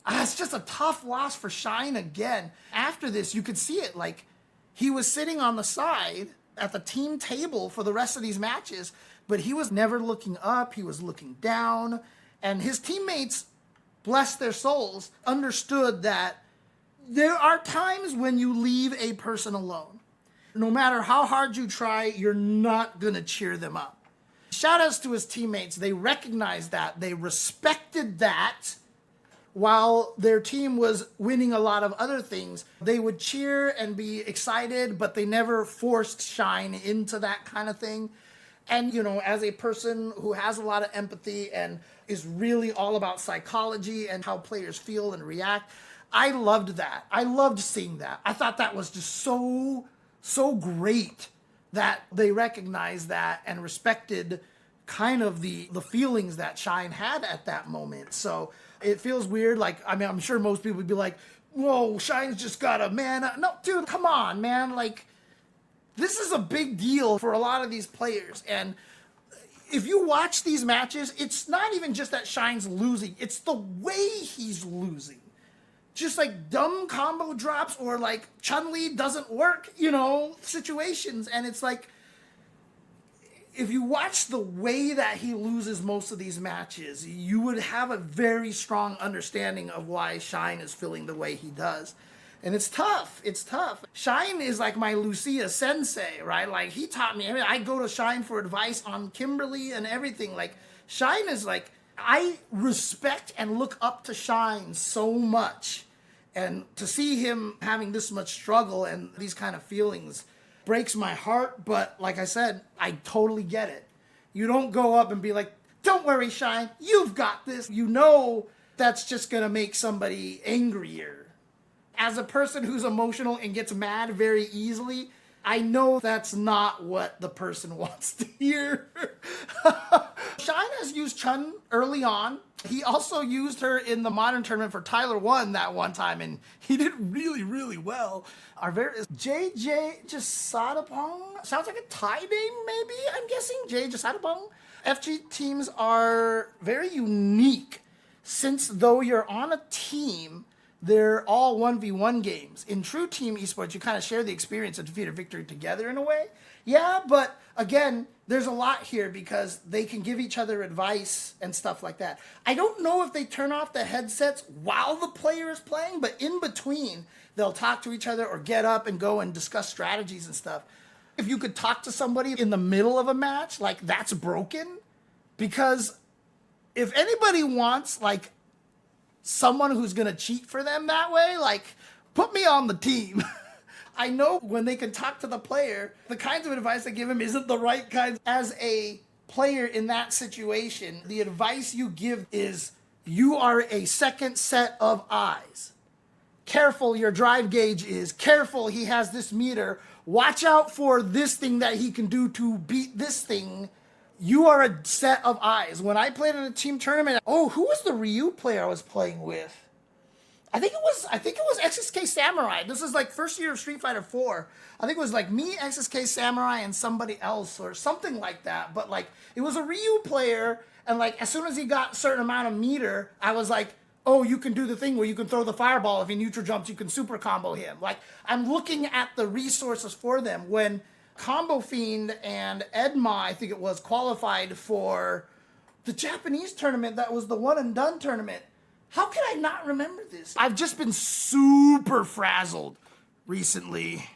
it's just a tough loss for Shine again. After this, you could see it. Like, he was sitting on the side at the team table for the rest of these matches, but he was never looking up. He was looking down. And his teammates, bless their souls, understood that there are times when you leave a person alone. No matter how hard you try, you're not going to cheer them up. Shout outs to his teammates. They recognized that. They respected that. While their team was winning a lot of other things, they would cheer and be excited, but they never forced Shine into that kind of thing. And, you know, as a person who has a lot of empathy and is really all about psychology and how players feel and react, I loved that. I loved seeing that. I thought that was just so great that they recognized that and respected kind of the feelings that Shine had at that moment. So it feels weird. Like, I mean, I'm sure most people would be like, whoa, Shine's just got a man. No, dude, come on, man. Like, this is a big deal for a lot of these players. And if you watch these matches, it's not even just that Shine's losing. It's the way he's losing. Just like dumb combo drops or like Chun-Li doesn't work, you know, situations. And it's like, if you watch the way that he loses most of these matches, you would have a very strong understanding of why Shine is feeling the way he does. And it's tough. It's tough. Shine is like my Lucia sensei, right? Like, he taught me. I mean, I go to Shine for advice on Kimberly and everything. Like, Shine is like, I respect and look up to Shine so much. And to see him having this much struggle and these kind of feelings breaks my heart. But like I said, I totally get it. You don't go up and be like, don't worry, Shine, you've got this. You know that's just going to make somebody angrier. As a person who's emotional and gets mad very easily, I know that's not what the person wants to hear. Shine has used Chun early on. He also used her in the modern tournament for Tyler 1 that one time, and he did really, really well. Our very JJ Jasadapong. Sounds like a Thai name, maybe, I'm guessing. J Jasadapong. FG teams are very unique, since though you're on a team, they're all 1v1 games. In true team esports, you kind of share the experience of defeat or victory together in a way. Yeah, but again, there's a lot here because they can give each other advice and stuff like that. I don't know if they turn off the headsets while the player is playing, but in between, they'll talk to each other or get up and go and discuss strategies and stuff. If you could talk to somebody in the middle of a match, like, that's broken. Because if anybody wants, like, someone who's going to cheat for them that way, like, put me on the team. I know when they can talk to the player, the kinds of advice they give him isn't the right kind. As a player in that situation, the advice you give is, you are a second set of eyes. Careful, your drive gauge is. Careful, he has this meter. Watch out for this thing that he can do to beat this thing. You are a set of eyes. When I played in a team tournament, who was the Ryu player I was playing with? I think it was XSK Samurai. This is like first year of Street Fighter 4. I think it was like me, XSK Samurai, and somebody else or something like that. But like, it was a Ryu player, and like, as soon as he got a certain amount of meter, I was like, oh, you can do the thing where you can throw the fireball. If he neutral jumps, you can super combo him. Like, I'm looking at the resources for them. When Combo Fiend and Edma, I think it was, qualified for the Japanese tournament that was the one and done tournament. How can I not remember this? I've just been super frazzled recently.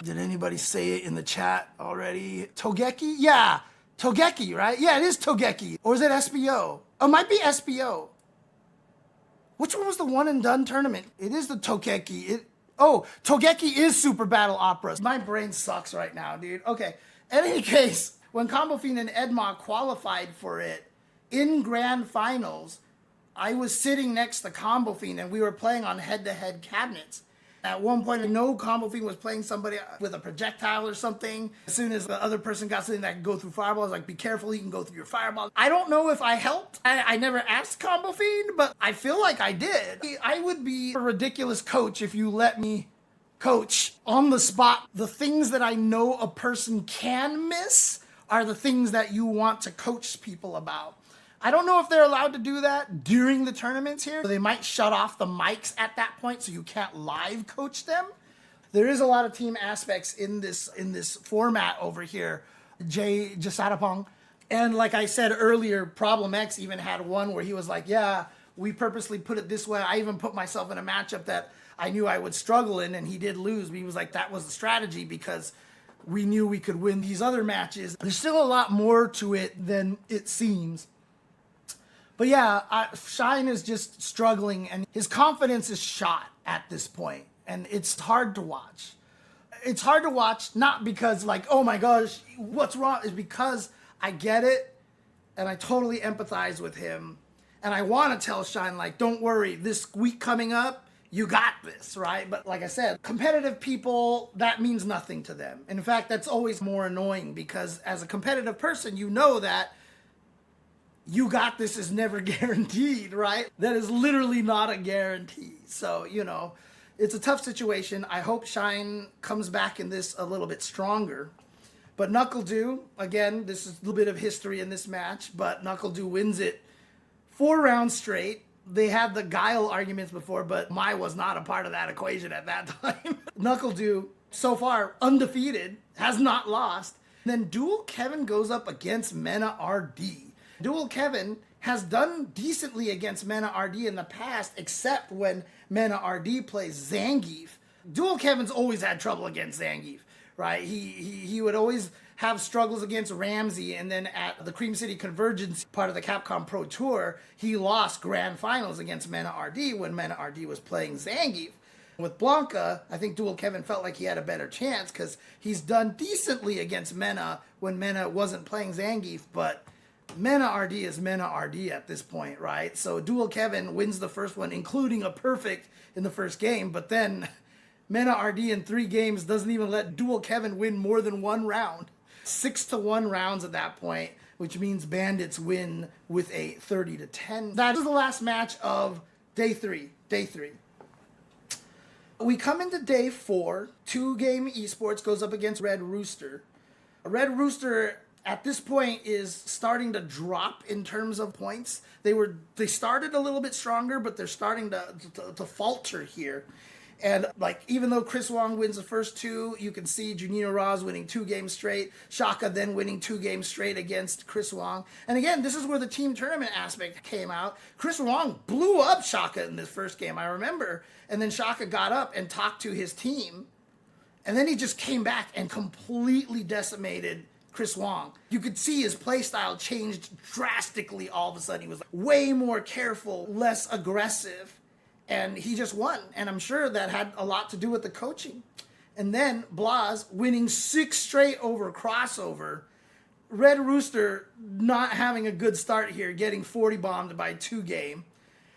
Did anybody say it in the chat already? Togeki? Yeah, Togeki, right? Yeah, it is Togeki. Or is it SBO? Oh, it might be SBO. Which one was the one and done tournament? It is the Togeki. Togeki is Super Battle Opera. My brain sucks right now, dude. Okay, in any case, when Combo Fiend and Edma qualified for it in Grand Finals, I was sitting next to Combo Fiend and we were playing on head-to-head cabinets. At one point, I know Combo Fiend was playing somebody with a projectile or something. As soon as the other person got something that could go through fireball, I was like, be careful, he can go through your fireball. I don't know if I helped. I never asked Combo Fiend, but I feel like I did. I would be a ridiculous coach if you let me coach on the spot. The things that I know a person can miss are the things that you want to coach people about. I don't know if they're allowed to do that during the tournaments here. They might shut off the mics at that point so you can't live coach them. There is a lot of team aspects in this format over here, Jay Jasatapong. And like I said earlier, Problem X even had one where he was like, yeah, we purposely put it this way. I even put myself in a matchup that I knew I would struggle in, and he did lose. But he was like, that was the strategy because we knew we could win these other matches. There's still a lot more to it than it seems. But yeah, Shine is just struggling, and his confidence is shot at this point, and it's hard to watch. It's hard to watch, not because like, oh my gosh, what's wrong? It's because I get it, and I totally empathize with him, and I want to tell Shine, like, don't worry, this week coming up, you got this, right? But like I said, competitive people, that means nothing to them. In fact, that's always more annoying, because as a competitive person, you know that you got this is never guaranteed, right? That is literally not a guarantee. So, it's a tough situation. I hope Shine comes back in this a little bit stronger. But NuckleDu, again, this is a little bit of history in this match, but NuckleDu wins it 4 rounds straight. They had the Guile arguments before, but Mai was not a part of that equation at that time. NuckleDu, so far, undefeated, has not lost. Then Dual Kevin goes up against Mena RD. Dual Kevin has done decently against Mena RD in the past, except when Mena RD plays Zangief. Dual Kevin's always had trouble against Zangief, right? He would always have struggles against Ramsey, and then at the Cream City Convergence part of the Capcom Pro Tour, he lost Grand Finals against Mena RD when Mena RD was playing Zangief. With Blanca, I think Dual Kevin felt like he had a better chance because he's done decently against Mena when Mena wasn't playing Zangief, but Mena RD is Mena RD at this point, right? So Dual Kevin wins the first one, including a perfect in the first game, but then Mena RD in 3 games doesn't even let Dual Kevin win more than 1 round. 6-1 rounds at that point, which means Bandits win with a 30-10. That is the last match of day 3. We come into day 4. 2-game esports goes up against Red Rooster. Red Rooster at this point is starting to drop in terms of points. They started a little bit stronger, but they're starting to falter here. And like, even though Chris Wong wins the first 2, you can see Junino Ross winning 2 games straight, Shaka then winning 2 games straight against Chris Wong. And again, this is where the team tournament aspect came out. Chris Wong blew up Shaka in this first game, I remember. And then Shaka got up and talked to his team. And then he just came back and completely decimated Chris Wong. You could see his playstyle changed drastically all of a sudden. He was way more careful, less aggressive, and he just won. And I'm sure that had a lot to do with the coaching. And then Blas winning 6 straight over crossover. Red Rooster not having a good start here, getting 40 bombed by 2-game.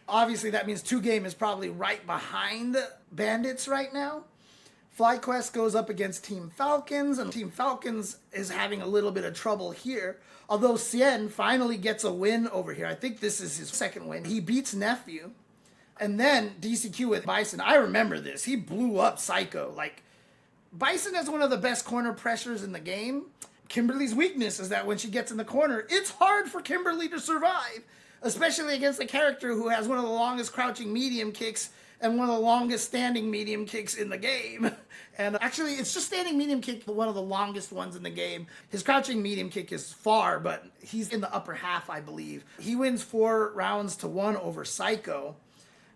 Obviously that means 2-game is probably right behind Bandits right now. FlyQuest goes up against Team Falcons, and Team Falcons is having a little bit of trouble here. Although Cien finally gets a win over here. I think this is his second win. He beats Nephew. And then DCQ with Bison. I remember this. He blew up Psycho. Like, Bison is one of the best corner pressures in the game. Kimberly's weakness is that when she gets in the corner, it's hard for Kimberly to survive. Especially against a character who has one of the longest crouching medium kicks and one of the longest standing medium kicks in the game. And actually, it's just standing medium kick, one of the longest ones in the game. His crouching medium kick is far, but he's in the upper half, I believe. He wins 4 rounds to 1 over Psycho.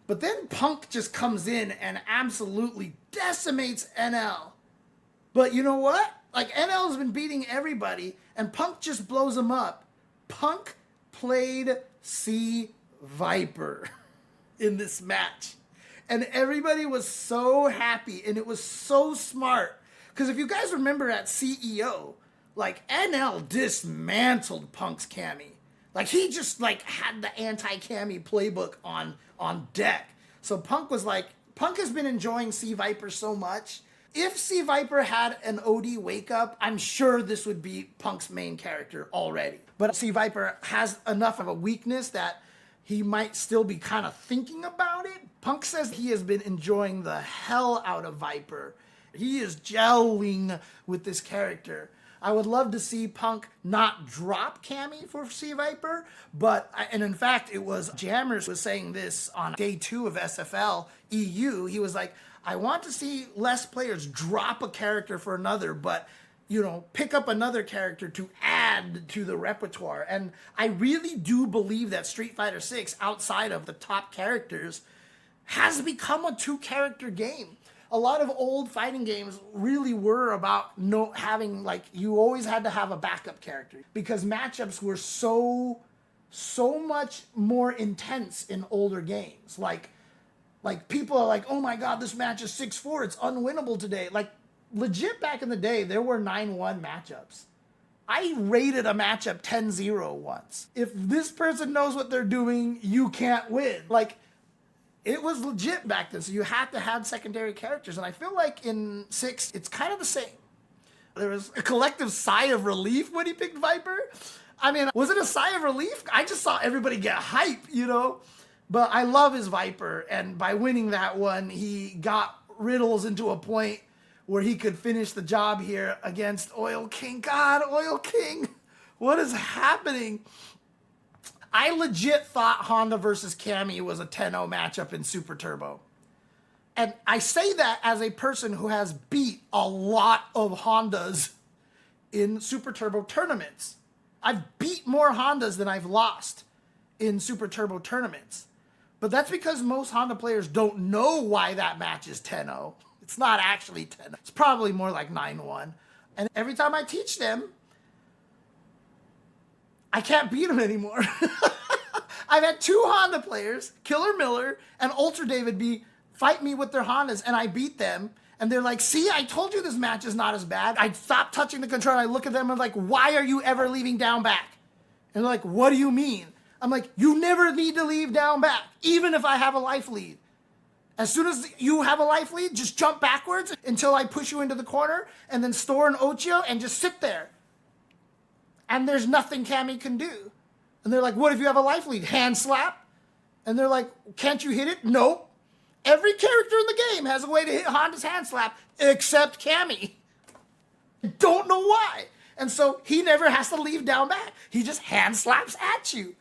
But then Punk just comes in and absolutely decimates NL. But you know what? Like, NL's been beating everybody, and Punk just blows him up. Punk played C Viper in this match. And everybody was so happy, and it was so smart. Because if you guys remember at CEO, like, NL dismantled Punk's Cammy. Like, he just, like, had the anti-Cammy playbook on deck. So Punk was like, Punk has been enjoying C Viper so much. If C Viper had an OD wake up, I'm sure this would be Punk's main character already. But C Viper has enough of a weakness that he might still be kind of thinking about it. Punk says he has been enjoying the hell out of Viper. He is gelling with this character. I would love to see Punk not drop Cammy for C Viper, and in fact, it was Jammers was saying this on day 2 of SFL EU. He was like, I want to see less players drop a character for another, but, you know, pick up another character to add to the repertoire. And I really do believe that Street Fighter 6, outside of the top characters, has become a 2-character game. A lot of old fighting games really were about having, like, you always had to have a backup character because matchups were so much more intense in older games. Like people are like, oh my God, this match is 6-4. It's unwinnable today. Like, legit back in the day, there were 9-1 matchups. I rated a matchup 10-0 once. If this person knows what they're doing, you can't win. Like, it was legit back then, so you had to have secondary characters. And I feel like in 6, it's kind of the same. There was a collective sigh of relief when he picked Viper. I mean, was it a sigh of relief? I just saw everybody get hype, you know? But I love his Viper, and by winning that one, he got Riddles into a point where he could finish the job here against Oil King. God, Oil King, what is happening? I legit thought Honda versus Cammy was a 10-0 matchup in Super Turbo. And I say that as a person who has beat a lot of Hondas in Super Turbo tournaments. I've beat more Hondas than I've lost in Super Turbo tournaments. But that's because most Honda players don't know why that match is 10-0. It's not actually 10. It's probably more like 9-1. And every time I teach them, I can't beat them anymore. I've had 2 Honda players, Killer Miller and Ultra David fight me with their Hondas, and I beat them. And they're like, see, I told you this match is not as bad. I stopped touching the controller, and I look at them and I'm like, why are you ever leaving down back? And they're like, what do you mean? I'm like, you never need to leave down back, even if I have a life lead. As soon as you have a life lead, just jump backwards until I push you into the corner and then store an Ochio and just sit there. And there's nothing Cammy can do. And they're like, what if you have a life lead? Hand slap? And they're like, can't you hit it? Nope. Every character in the game has a way to hit Honda's hand slap except Cammy. Don't know why. And so he never has to leave down back. He just hand slaps at you.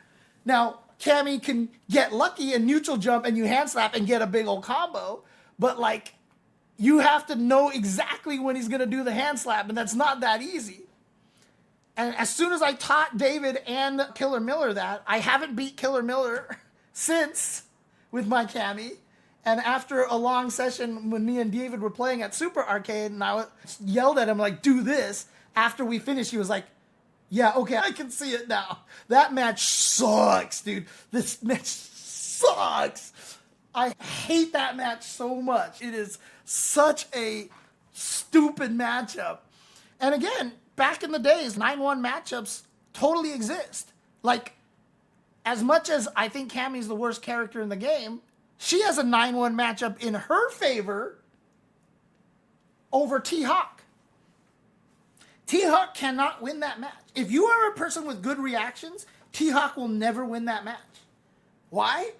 Now, Cammy can get lucky and neutral jump and you hand slap and get a big old combo, but like, you have to know exactly when he's gonna do the hand slap, and that's not that easy. And as soon as I taught David and Killer Miller that, I haven't beat Killer Miller since with my Cammy. And after a long session when me and David were playing at Super Arcade and I yelled at him like, do this, after we finished, he was like, yeah, okay, I can see it now. That match sucks, dude. This match sucks. I hate that match so much. It is such a stupid matchup. And again, back in the days, 9-1 matchups totally exist. Like, as much as I think Cammy's the worst character in the game, she has a 9-1 matchup in her favor over T-Hawk. T-Hawk cannot win that match. If you are a person with good reactions, T-Hawk will never win that match. Why?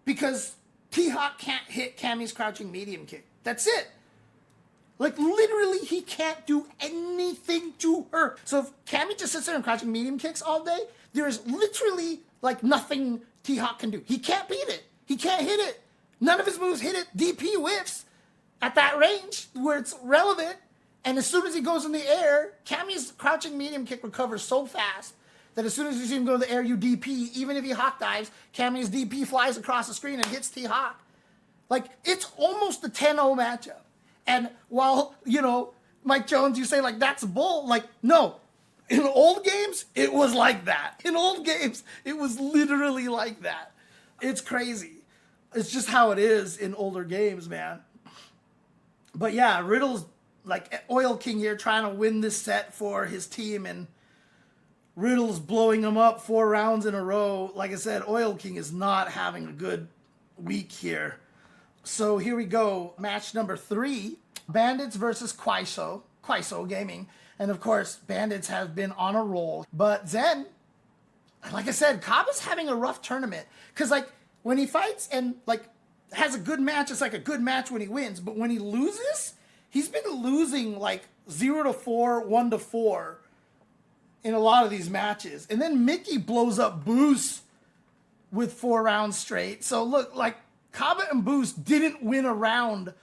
Because T-Hawk can't hit Cammy's crouching medium kick. That's it. Like, literally, he can't do anything to her. So if Cammy just sits there and crouching medium kicks all day, there is literally, like, nothing T-Hawk can do. He can't beat it. He can't hit it. None of his moves hit it. DP whiffs at that range where it's relevant. And as soon as he goes in the air, Cammy's crouching medium kick recovers so fast that as soon as you see him go in the air, you DP. Even if he hawk dives, Cammy's DP flies across the screen and hits T-Hawk. Like, it's almost a 10-0 matchup. And while, you know, Mike Jones, you say like that's bull. Like, no. In old games, it was like that. In old games, it was literally like that. It's crazy. It's just how it is in older games, man. But yeah, Riddle's like Oil King here trying to win this set for his team, and Riddle's blowing him up 4 rounds in a row. Like I said, Oil King is not having a good week here. So here we go. Match number 3. Bandits versus Kwaiso Gaming. And of course, Bandits have been on a roll. But Zen, like I said, Kaba's having a rough tournament. Because like when he fights and like has a good match, it's like a good match when he wins. But when he loses, he's been losing like 0-4, 1-4 in a lot of these matches. And then Mickey blows up Boost with 4 rounds straight. So look, like Kaba and Boost didn't win a round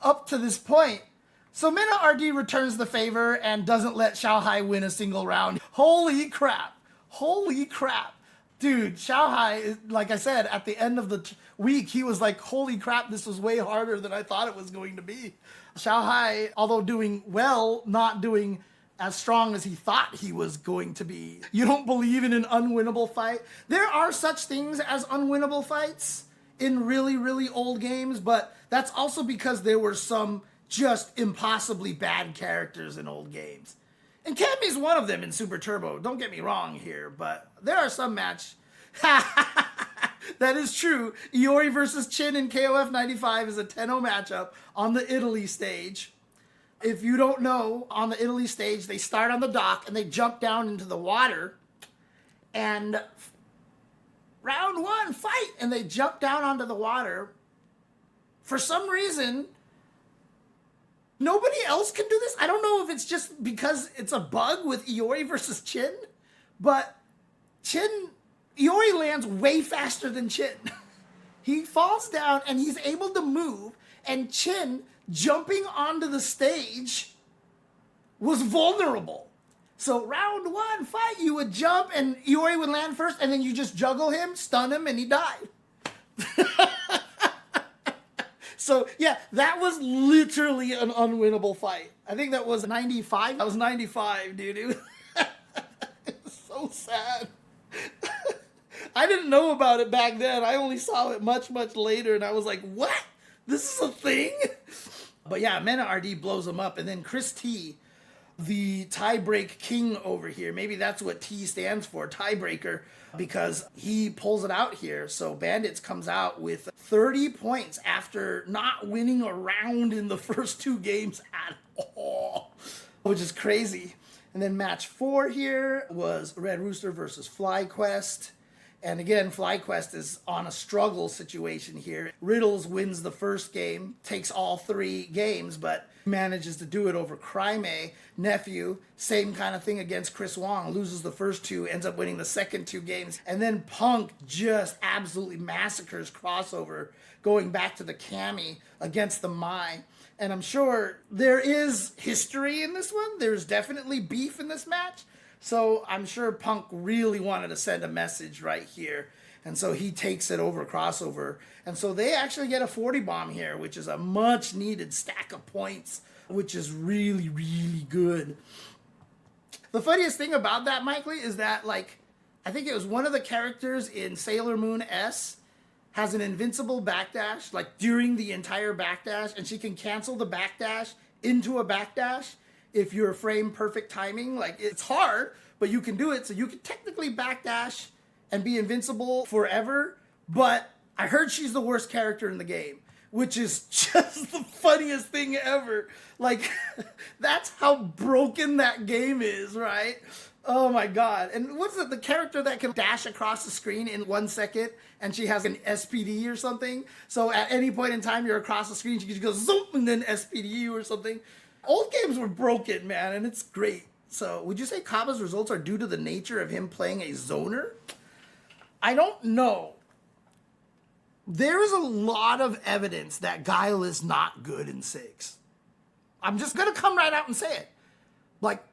up to this point. So Mena RD returns the favor and doesn't let Xiaohai win a single round. Holy crap. Holy crap. Dude, Xiaohai, like I said, at the end of the week, he was like, holy crap, this was way harder than I thought it was going to be. Xiaohai, although doing well, not doing as strong as he thought he was going to be. You don't believe in an unwinnable fight? There are such things as unwinnable fights in really, really old games, but that's also because there were some just impossibly bad characters in old games. And Cammy's one of them in Super Turbo. Don't get me wrong here, but there are some match. That is true. Iori versus Chin in KOF 95 is a 10-0 matchup on the Italy stage. If you don't know, on the Italy stage, they start on the dock and they jump down into the water. And round 1, fight! And they jump down onto the water. For some reason, nobody else can do this. I don't know if it's just because it's a bug with Iori versus Chin, but Iori lands way faster than Chin. He falls down and he's able to move, and Chin jumping onto the stage was vulnerable. So round 1 fight, you would jump and Iori would land first, and then you just juggle him, stun him, and he died. So, yeah, that was literally an unwinnable fight. I think that was 95. That was 95, dude. It was so sad. I didn't know about it back then. I only saw it much, much later, and I was like, what? This is a thing? But yeah, Mena RD blows him up, and then Chris T, the tiebreak king over here, maybe that's what T stands for, tiebreaker, because he pulls it out here. So Bandits comes out with 30 points after not winning a round in the first 2 games at all, which is crazy. And then match 4 here was Red Rooster versus FlyQuest. And again, FlyQuest is on a struggle situation here. Riddles wins the first game, takes all 3 games, but manages to do it over Cryme. Nephew, same kind of thing against Chris Wong, loses the first 2, ends up winning the second 2 games. And then Punk just absolutely massacres Crossover, going back to the Cammy against the Mai. And I'm sure there is history in this one. There's definitely beef in this match. So I'm sure Punk really wanted to send a message right here. And so he takes it over Crossover. And so they actually get a 40 bomb here, which is a much needed stack of points, which is really, really good. The funniest thing about that, Mike Lee, is that, like, I think it was one of the characters in Sailor Moon S has an invincible backdash, like, during the entire backdash, and she can cancel the backdash into a backdash if you're frame perfect timing. Like, it's hard, but you can do it. So you can technically backdash and be invincible forever. But I heard she's the worst character in the game, which is just the funniest thing ever. Like, that's how broken that game is, right? Oh my God. And what's it, the character that can dash across the screen in 1 second, and she has an SPD or something? So at any point in time you're across the screen, she can just go zoom and then SPD you or something. Old games were broken, man, and it's great. So would you say Kaba's results are due to the nature of him playing a zoner? I don't know. There is a lot of evidence that Guile is not good in 6. I'm just going to come right out and say it. Like,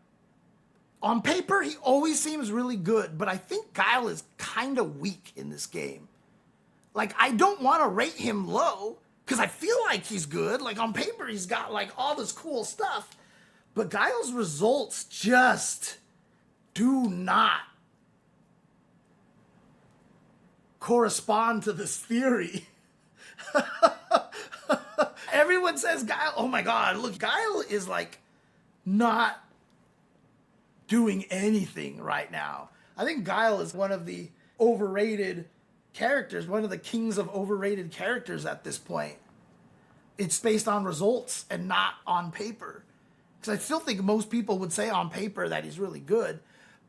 on paper, he always seems really good, but I think Guile is kind of weak in this game. Like, I don't want to rate him low, Because I feel like he's good. Like on paper, he's got like all this cool stuff. But Guile's results just do not correspond to this theory. Everyone says Guile. Oh my God, look, Guile is like not doing anything right now. I think Guile is one of the overrated characters, one of the kings of overrated characters at this point. It's based on results and not on paper. Because I still think most people would say on paper that he's really good.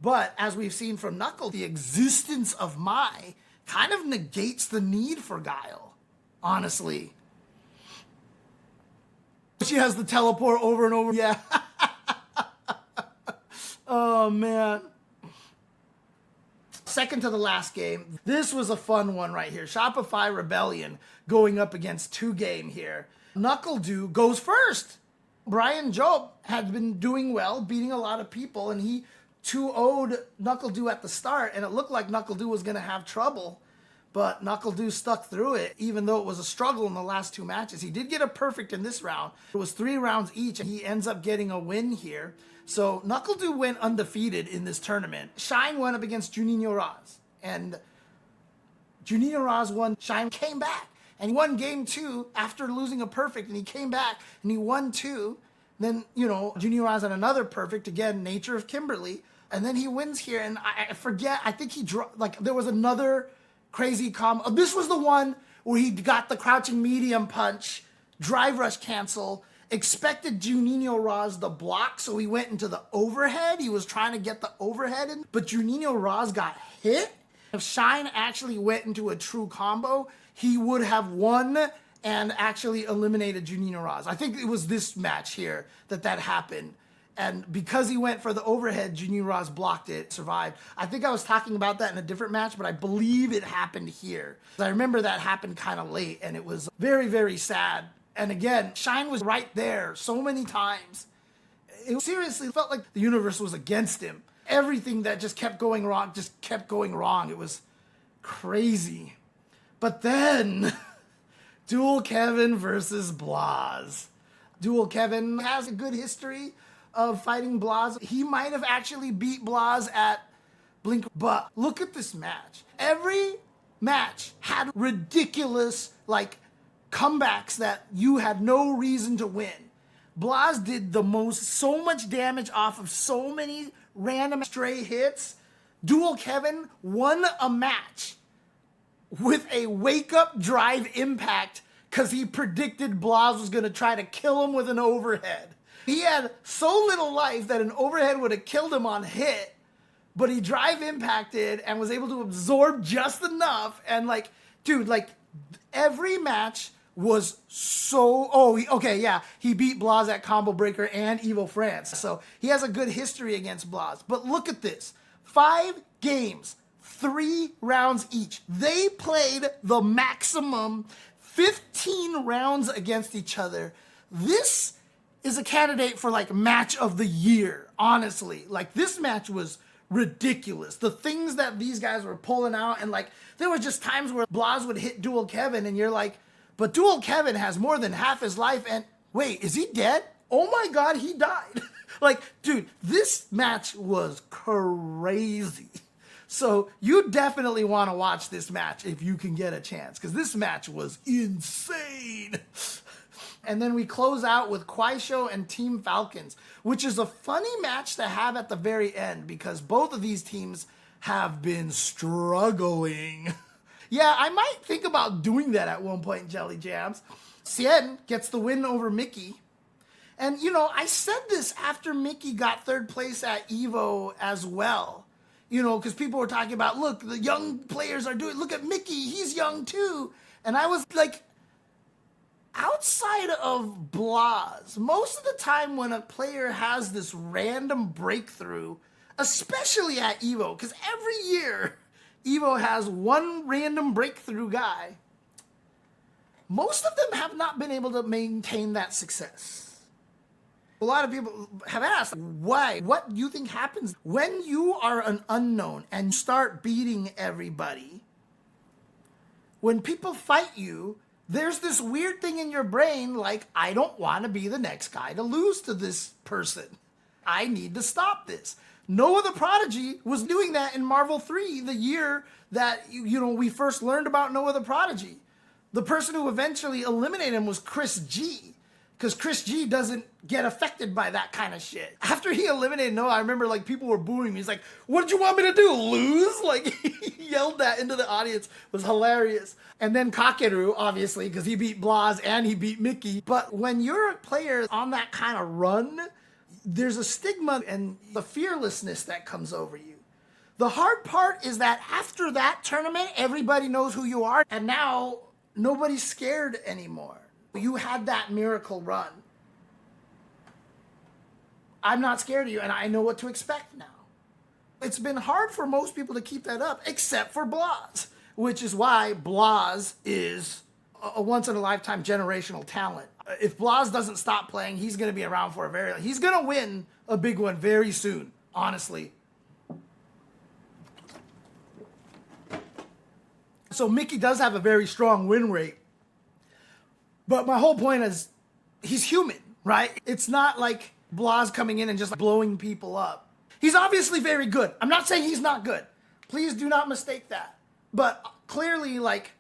But as we've seen from Knuckle, the existence of Mai kind of negates the need for Guile, honestly. She has the teleport over and over. Yeah. Oh, man. Second to the last game. This was a fun one right here. Shopify Rebellion going up against 2Game here. NuckleDu goes first. Brian Job had been doing well, beating a lot of people, and he 2-0'd NuckleDu at the start, and it looked like NuckleDu was going to have trouble. But NuckleDu stuck through it, even though it was a struggle in the last 2 matches. He did get a perfect in this round. It was 3 rounds each, and he ends up getting a win here. So NuckleDu went undefeated in this tournament. Shine went up against Juninho Raz, and Juninho Raz won. Shine came back, and he won game 2 after losing a perfect, and he came back, and he won 2. Then, Juninho Raz had another perfect, again, nature of Kimberly, and then he wins here, and I forget, I think there was another crazy combo. This was the one where he got the crouching medium punch, drive rush cancel, expected Juninho Raz to block, so he went into the overhead. He was trying to get the overhead in, but Juninho Raz got hit. If Shine actually went into a true combo, he would have won and actually eliminated Juninho Raz. I think it was this match here that happened. And because he went for the overhead, Juninho Raz blocked it, survived. I think I was talking about that in a different match, but I believe it happened here. I remember that happened kind of late, and it was very, very sad. And again, Shine was right there so many times. It seriously felt like the universe was against him. Everything that just kept going wrong, just kept going wrong. It was crazy. But then, Dual Kevin versus Blas. Dual Kevin has a good history of fighting Blas. He might have actually beat Blas at Blink, but look at this match. Every match had ridiculous, comebacks that you had no reason to win. Blas did so much damage off of so many random stray hits. Dual Kevin won a match with a wake-up drive impact because he predicted Blas was going to try to kill him with an overhead. He had so little life that an overhead would have killed him on hit, but he drive impacted and was able to absorb just enough. And every match was so... he beat Blas at Combo Breaker and Evo France. So he has a good history against Blas. But look at this. 5 games, 3 rounds each. They played the maximum 15 rounds against each other. This is a candidate for match of the year, honestly. This match was ridiculous. The things that these guys were pulling out, and there were just times where Blas would hit Dual Kevin and you're like, but Dual Kevin has more than half his life, and wait, is he dead? Oh my God, he died. Dude, this match was crazy. So you definitely want to watch this match if you can get a chance, because this match was insane. And then we close out with Kwaisho and Team Falcons, which is a funny match to have at the very end because both of these teams have been struggling. Yeah, I might think about doing that at one point in Jelly Jams. Cien gets the win over Mickey. And, I said this after Mickey got 3rd place at Evo as well. Because people were talking about, look, the young players are doing, look at Mickey, he's young too. And I was like, outside of Blas, most of the time when a player has this random breakthrough, especially at Evo, because every year Evo has one random breakthrough guy, most of them have not been able to maintain that success. A lot of people have asked, why? What do you think happens when you are an unknown and start beating everybody? When people fight you, there's this weird thing in your brain like, I don't want to be the next guy to lose to this person. I need to stop this. Noah the Prodigy was doing that in Marvel 3, the year that, we first learned about Noah the Prodigy. The person who eventually eliminated him was Chris G, because Chris G doesn't get affected by that kind of shit. After he eliminated Noah, I remember like people were booing me. He's like, what did you want me to do, lose? Like he yelled that into the audience. It was hilarious. And then Kakeru, obviously, because he beat Blas and he beat Mickey. But when you're a player on that kind of run, there's a stigma and the fearlessness that comes over you. The hard part is that after that tournament, everybody knows who you are. And now nobody's scared anymore. You had that miracle run. I'm not scared of you, and I know what to expect now. It's been hard for most people to keep that up, except for Blas, which is why Blas is a once-in-a-lifetime generational talent. If Blas doesn't stop playing, he's going to be around for a very long time. He's going to win a big one very soon, honestly. So Mickey does have a very strong win rate. But my whole point is, he's human, right? It's not like Blas coming in and just blowing people up. He's obviously very good. I'm not saying he's not good. Please do not mistake that. But clearly, like,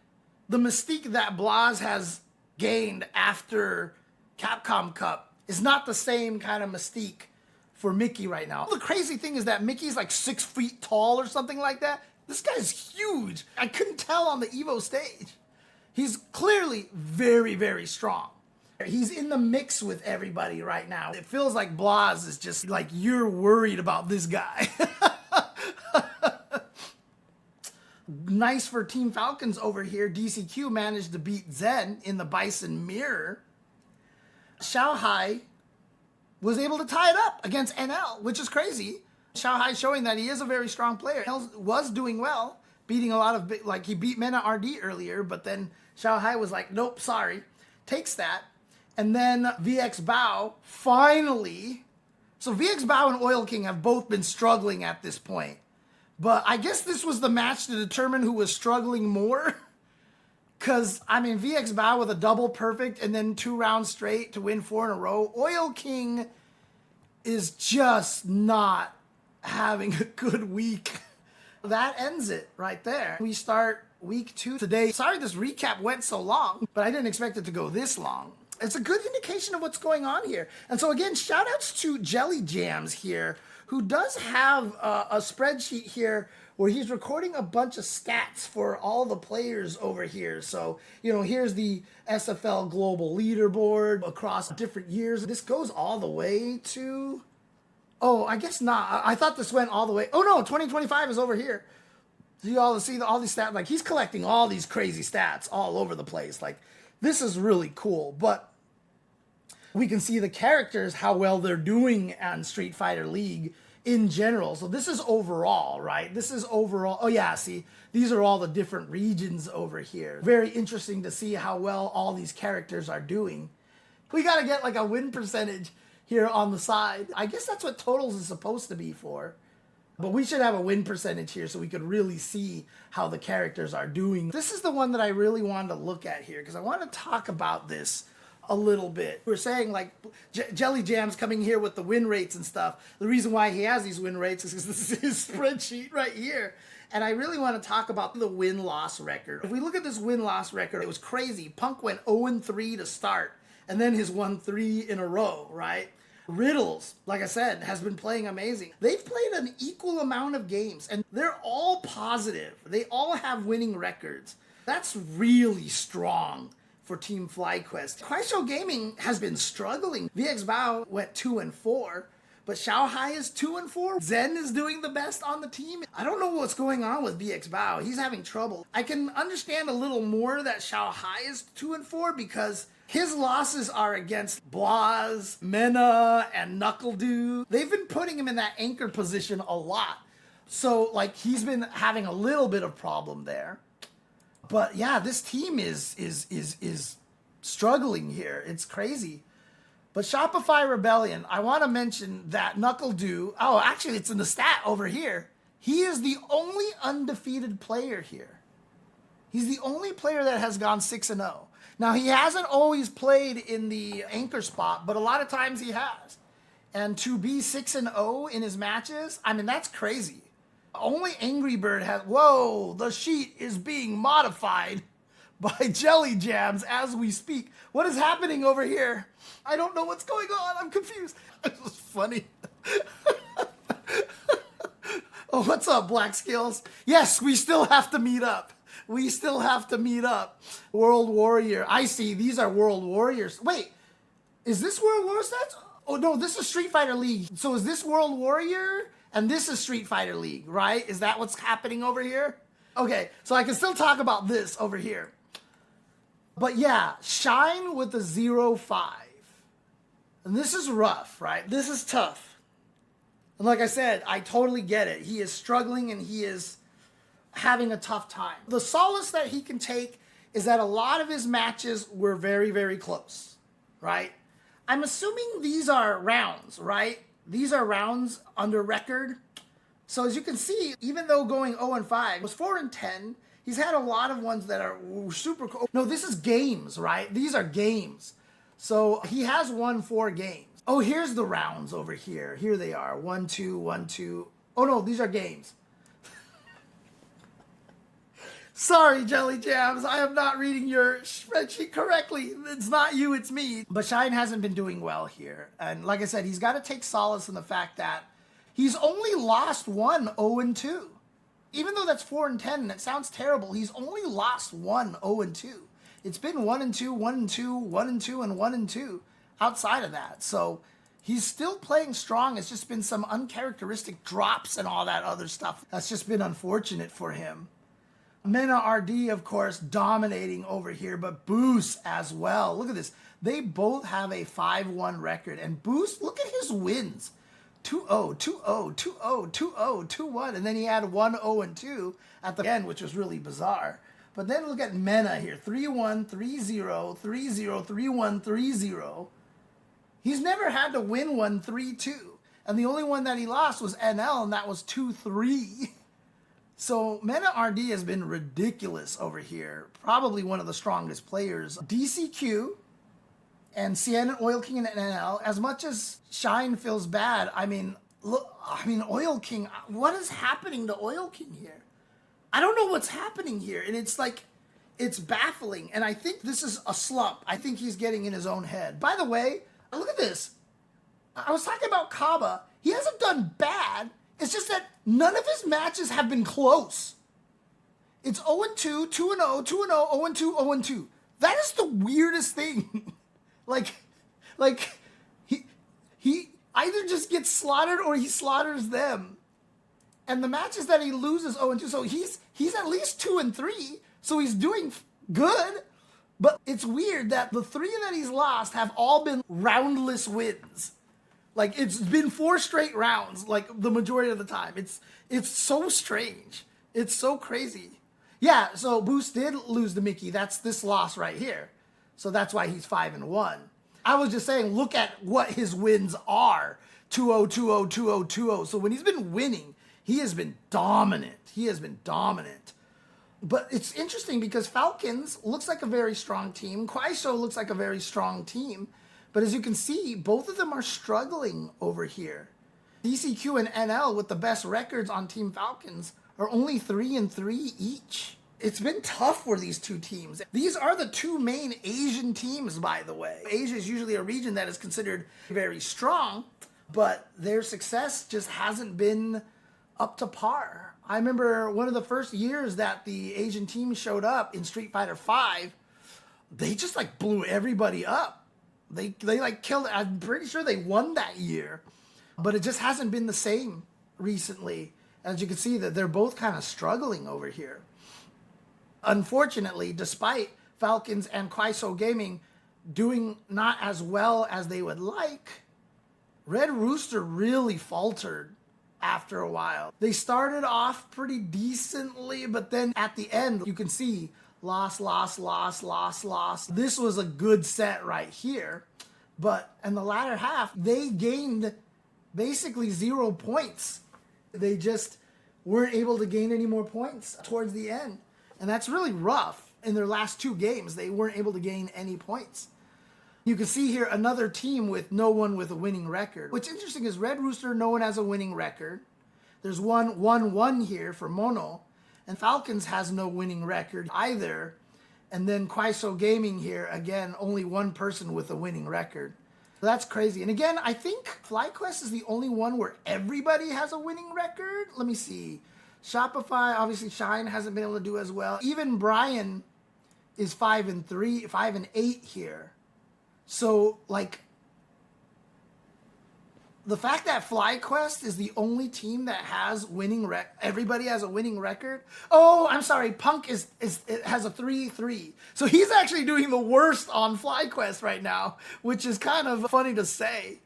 the mystique that Blas has gained after Capcom Cup is not the same kind of mystique for Mickey right now. The crazy thing is that Mickey's like 6 feet tall or something like that. This guy's huge. I couldn't tell on the Evo stage. He's clearly very, very strong. He's in the mix with everybody right now. It feels like Blas is just like, you're worried about this guy. Nice for Team Falcons over here. DCQ managed to beat Zen in the Bison Mirror. Xiaohai was able to tie it up against NL, which is crazy. Xiaohai showing that he is a very strong player. NL was doing well, beating a lot of, he beat Mena RD earlier, but then Xiaohai was like, nope, sorry. Takes that. And then VX Bao finally. So VX Bao and Oil King have both been struggling at this point. But I guess this was the match to determine who was struggling more. Because, I mean, VX Bao with a double perfect and then 2 rounds straight to win 4 in a row. Oil King is just not having a good week. That ends it right there. We start week 2 today. Sorry this recap went so long, but I didn't expect it to go this long. It's a good indication of what's going on here. And so again, shout outs to Jelly Jams here, who does have a spreadsheet here where he's recording a bunch of stats for all the players over here. So, here's the SFL global leaderboard across different years. This goes all the way to, I guess not. I thought this went all the way. Oh no, 2025 is over here. So you all see all these stats. Like, he's collecting all these crazy stats all over the place. Like, this is really cool. But we can see the characters, how well they're doing on Street Fighter League in general. So this is overall, right? This is overall. Oh yeah, see, these are all the different regions over here. Very interesting to see how well all these characters are doing. We got to get like a win percentage here on the side. I guess that's what totals is supposed to be for. But we should have a win percentage here so we could really see how the characters are doing. This is the one that I really wanted to look at here because I want to talk about this a little bit. We're saying like Jelly Jam's coming here with the win rates and stuff. The reason why he has these win rates is because this is his spreadsheet right here. And I really want to talk about the win-loss record. If we look at this win-loss record, it was crazy. Punk went 0-3 to start, and then his won 3 in a row, right? Riddles, like I said, has been playing amazing. They've played an equal amount of games, and they're all positive. They all have winning records. That's really strong for Team FlyQuest. Kwaisho Gaming has been struggling. VX Bao went 2-4, but Xiaohai is 2-4. Zen is doing the best on the team. I don't know what's going on with VX Bao. He's having trouble. I can understand a little more that Xiaohai is 2-4 because his losses are against Blas, Mena, and NuckleDu. They've been putting him in that anchor position a lot. So, like, he's been having a little bit of problem there. But yeah, this team is struggling here. It's crazy. But Shopify Rebellion, I want to mention that NuckleDu, actually it's in the stat over here. He is the only undefeated player here. He's the only player that has gone 6-0. Now, he hasn't always played in the anchor spot, but a lot of times he has. And to be 6-0 in his matches, I mean, that's crazy. Only Angry Bird has... Whoa, the sheet is being modified by Jelly Jams as we speak. What is happening over here? I don't know what's going on. I'm confused. This is funny. Oh, what's up, Black Skills? Yes, we still have to meet up. We still have to meet up. World Warrior. I see. These are World Warriors. Wait, is this World War stats? Oh, no, this is Street Fighter League. So is this World Warrior? And this is Street Fighter League, right? Is that what's happening over here? Okay, so I can still talk about this over here. But yeah, Shine with the 0-5. And this is rough, right? This is tough. And like I said, I totally get it. He is struggling and he is having a tough time. The solace that he can take is that a lot of his matches were very, very close, right? I'm assuming these are rounds, right? These are rounds under record. So as you can see, even though going 0-5 was 4-10, he's had a lot of ones that are super cool. No, this is games, right? These are games. So he has won 4 games. Oh, here's the rounds over here. Here they are. 1-2, 1-2. Oh no, these are games. Sorry, Jelly Jams, I am not reading your spreadsheet correctly. It's not you, it's me. But Shine hasn't been doing well here. And like I said, he's got to take solace in the fact that he's only lost 1 0-2. Even though that's 4-10 and it sounds terrible, he's only lost 1 0-2. It's been 1-2, 1-2, 1-2, and 1-2 outside of that. So he's still playing strong. It's just been some uncharacteristic drops and all that other stuff. That's just been unfortunate for him. Mena RD, of course, dominating over here, but Boost as well. Look at this. They both have a 5-1 record. And Boost, look at his wins. 2-0, 2-0, 2-0, 2-0, 2-1. And then he had 1-0-2 at the end, which was really bizarre. But then look at Mena here. 3-1, 3-0, 3-0, 3-1, 3-0. He's never had to win one 3-2. And the only one that he lost was NL, and that was 2-3. So Mena RD has been ridiculous over here. Probably one of the strongest players. DCQ and CN and Oil King and NL, as much as Shine feels bad, I mean, look, Oil King, what is happening to Oil King here? I don't know what's happening here. And it's like, it's baffling. And I think this is a slump. I think he's getting in his own head. By the way, look at this. I was talking about Kaba. He hasn't done bad. It's just that none of his matches have been close. It's 0-2, 2-0, 2-0, 0-2, 0-2. That is the weirdest thing. like he either just gets slaughtered or he slaughters them. And the matches that he loses 0-2, so he's at least 2-3, so he's doing good. But it's weird that the 3 that he's lost have all been roundless wins. Like, it's been 4 straight rounds, like, the majority of the time. It's so strange. It's so crazy. Yeah, so Boost did lose to Mickey. That's this loss right here. So that's why he's 5-1. I was just saying, look at what his wins are. 2-0, 2-0, 2-0, 2-0. So when he's been winning, he has been dominant. He has been dominant. But it's interesting because Falcons looks like a very strong team. Kwaiso looks like a very strong team. But as you can see, both of them are struggling over here. DCQ and NL with the best records on Team Falcons are only 3-3 each. It's been tough for these two teams. These are the 2 main Asian teams, by the way. Asia is usually a region that is considered very strong, but their success just hasn't been up to par. I remember one of the first years that the Asian team showed up in Street Fighter V, they just like blew everybody up. They like killed it. I'm pretty sure they won that year, but it just hasn't been the same recently. As you can see, that they're both kind of struggling over here. Unfortunately, despite Falcons and Kwaiso Gaming doing not as well as they would like, Red Rooster really faltered after a while. They started off pretty decently, but then at the end, you can see loss, loss, loss, loss, loss. This was a good set right here. But in the latter half, they gained basically 0 points. They just weren't able to gain any more points towards the end. And that's really rough. In their last 2 games, they weren't able to gain any points. You can see here another team with no one with a winning record. What's interesting is Red Rooster, no one has a winning record. There's 1-1 here for Mono. And Falcons has no winning record either. And then Kwaiso Gaming here, again, only one person with a winning record. So that's crazy. And again, I think FlyQuest is the only one where everybody has a winning record. Let me see. Shopify, obviously Shine hasn't been able to do as well. Even Brian is 5-3, 5-8 here. So, like, the fact that FlyQuest is the only team that has winning everybody has a winning record. Oh, I'm sorry, Punk has a 3-3. So he's actually doing the worst on FlyQuest right now, which is kind of funny to say.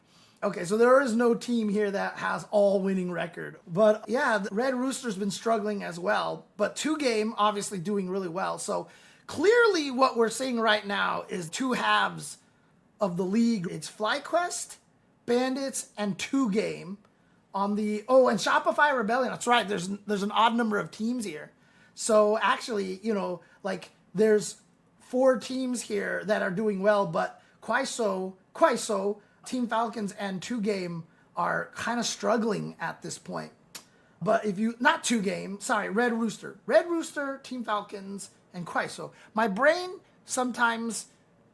Okay, so there is no team here that has all winning record. But yeah, the Red Rooster's been struggling as well. But 2Game obviously doing really well. So clearly what we're seeing right now is 2 halves of the league. It's FlyQuest, Bandits, and 2Game on the... Oh, and Shopify Rebellion. That's right. There's an odd number of teams here. So actually, you know, like there's 4 teams here that are doing well, but Kwaiso, Team Falcons, and 2Game are kind of struggling at this point. But if you... Not 2Game. Sorry, Red Rooster. Red Rooster, Team Falcons, and Kwaiso. My brain sometimes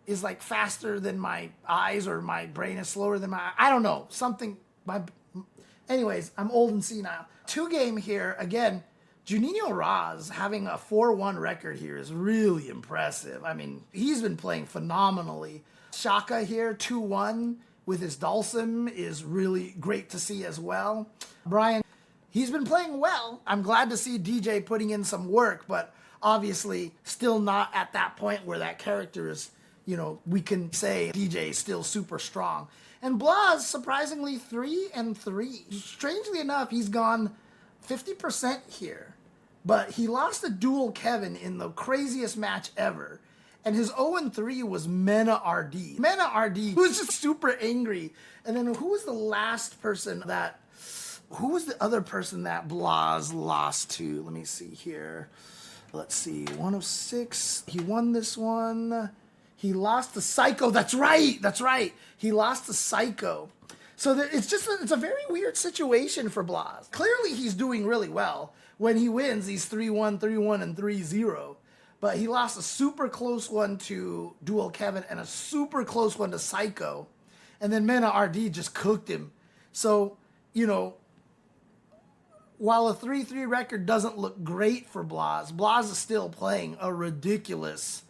is like faster than my eyes, or my brain is slower than my... I don't know. Something... Anyways, I'm old and senile. 2Game here, again, Juninho Raz having a 4-1 record here is really impressive. I mean, he's been playing phenomenally. Shaka here, 2-1 with his Dulcim is really great to see as well. Brian, he's been playing well. I'm glad to see DJ putting in some work, but obviously still not at that point where that character is... You know, we can say DJ is still super strong. And Blas, surprisingly, 3-3. Strangely enough, he's gone 50% here. But he lost to Dual Kevin in the craziest match ever. And his 0-3 was Mena RD. Mena RD was just super angry. And then who was the last person that... Who was the other person that Blas lost to? Let me see here. Let's see. 106. He won this one. He lost to Psycho. That's right. He lost to Psycho. So it's a very weird situation for Blas. Clearly he's doing really well. When he wins, he's 3-1, 3-1, and 3-0. But he lost a super close one to Dual Kevin and a super close one to Psycho. And then Mena RD just cooked him. So, you know, while a 3-3 record doesn't look great for Blas, Blas is still playing a ridiculous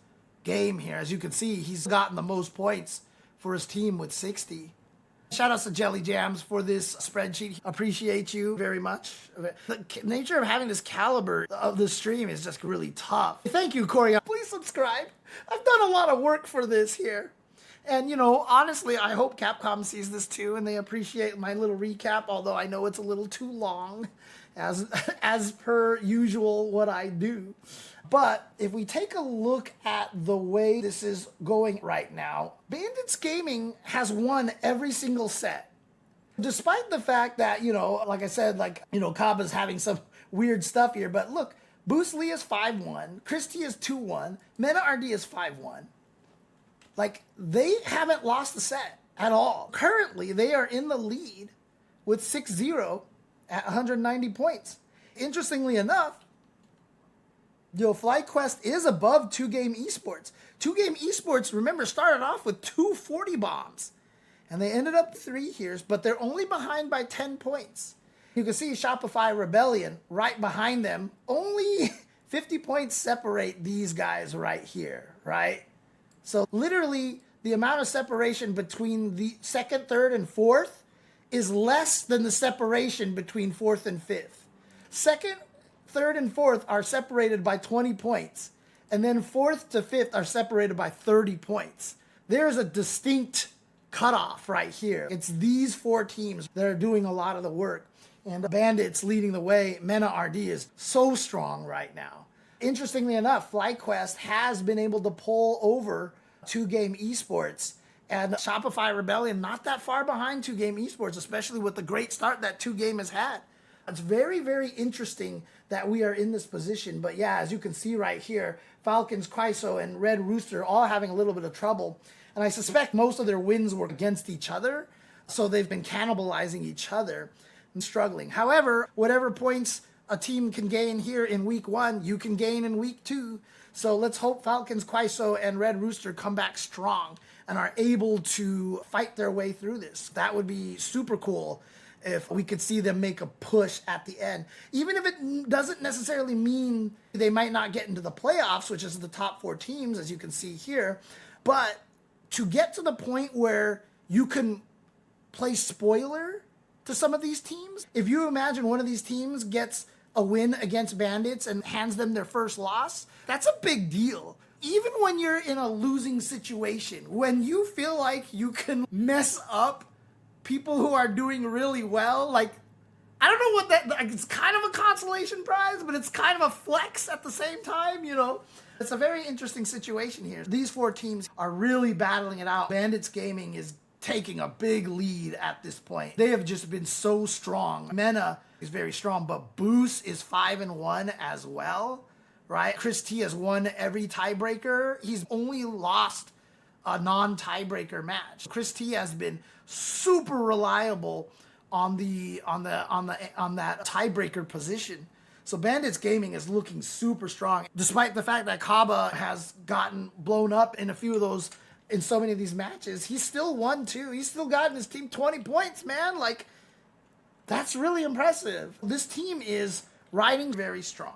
game here. As you can see, he's gotten the most points for his team with 60. Shout outs to Jelly Jams for this spreadsheet. Appreciate you very much. The nature of having this caliber of the stream is just really tough. Thank you, Corgi. Please subscribe. I've done a lot of work for this here. And, you know, honestly, I hope Capcom sees this too and they appreciate my little recap, although I know it's a little too long, as per usual what I do. But if we take a look at the way this is going right now, Bandits Gaming has won every single set. Despite the fact that, you know, like I said, like, you know, Kaba's having some weird stuff here. But look, Boost Lee is 5-1. Christy is 2-1. Mena RD is 5-1. Like, they haven't lost the set at all. Currently, they are in the lead with 6-0 at 190 points. Interestingly enough, FlyQuest is above 2Game Esports. 2Game Esports, remember, started off with 240 bombs. And they ended up 3 here, but they're only behind by 10 points. You can see Shopify Rebellion right behind them. Only 50 points separate these guys right here, right? So literally, the amount of separation between the 2nd, 3rd, and 4th is less than the separation between 4th and 5th. 2nd, 3rd, and 4th are separated by 20 points. And then 4th to 5th are separated by 30 points. There's a distinct cutoff right here. It's these 4 teams that are doing a lot of the work. And the Bandits leading the way. Mena RD is so strong right now. Interestingly enough, FlyQuest has been able to pull over 2Game Esports. And Shopify Rebellion not that far behind 2Game Esports, especially with the great start that 2Game has had. It's very, very interesting that we are in this position. But yeah, as you can see right here, Falcons, Chryso, and Red Rooster all having a little bit of trouble. And I suspect most of their wins were against each other. So they've been cannibalizing each other and struggling. However, whatever points a team can gain here in week 1, you can gain in week 2. So let's hope Falcons, Chryso, and Red Rooster come back strong and are able to fight their way through this. That would be super cool if we could see them make a push at the end. Even if it doesn't necessarily mean they might not get into the playoffs, which is the top 4 teams, as you can see here. But to get to the point where you can play spoiler to some of these teams, if you imagine one of these teams gets a win against Bandits and hands them their first loss, that's a big deal. Even when you're in a losing situation, when you feel like you can mess up people who are doing really well, like, I don't know what that, like, it's kind of a consolation prize, but it's kind of a flex at the same time, you know? It's a very interesting situation here. These 4 teams are really battling it out. Bandits Gaming is taking a big lead at this point. They have just been so strong. Mena is very strong, but Boos is 5-1 as well, right? Chris T has won every tiebreaker. He's only lost a non-tiebreaker match. Chris T has been super reliable on that tiebreaker position. So Bandits Gaming is looking super strong, despite the fact that Kaba has gotten blown up in a few of those, in so many of these matches. He's still won too. He's still gotten his team 20 points, man. Like, that's really impressive. This team is riding very strong.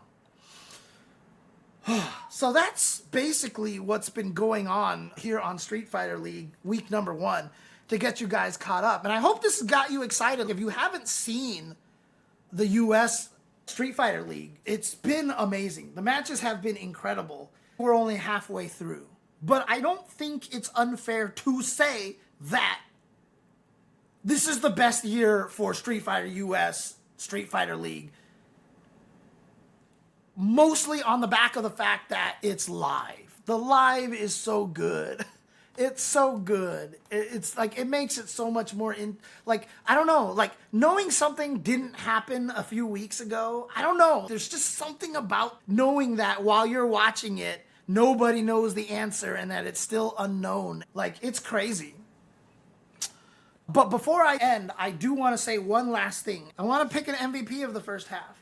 So that's basically what's been going on here on Street Fighter League week number 1 to get you guys caught up. And I hope this has got you excited. If you haven't seen the US Street Fighter League, it's been amazing. The matches have been incredible. We're only halfway through. But I don't think it's unfair to say that this is the best year for Street Fighter US Street Fighter League. Mostly on the back of the fact that it's live. The live is so good. It's so good. It's like, it makes it so much more like, I don't know, like knowing something didn't happen a few weeks ago. I don't know. There's just something about knowing that while you're watching it, nobody knows the answer and that it's still unknown. Like, it's crazy. But before I end, I do want to say one last thing. I want to pick an MVP of the first half.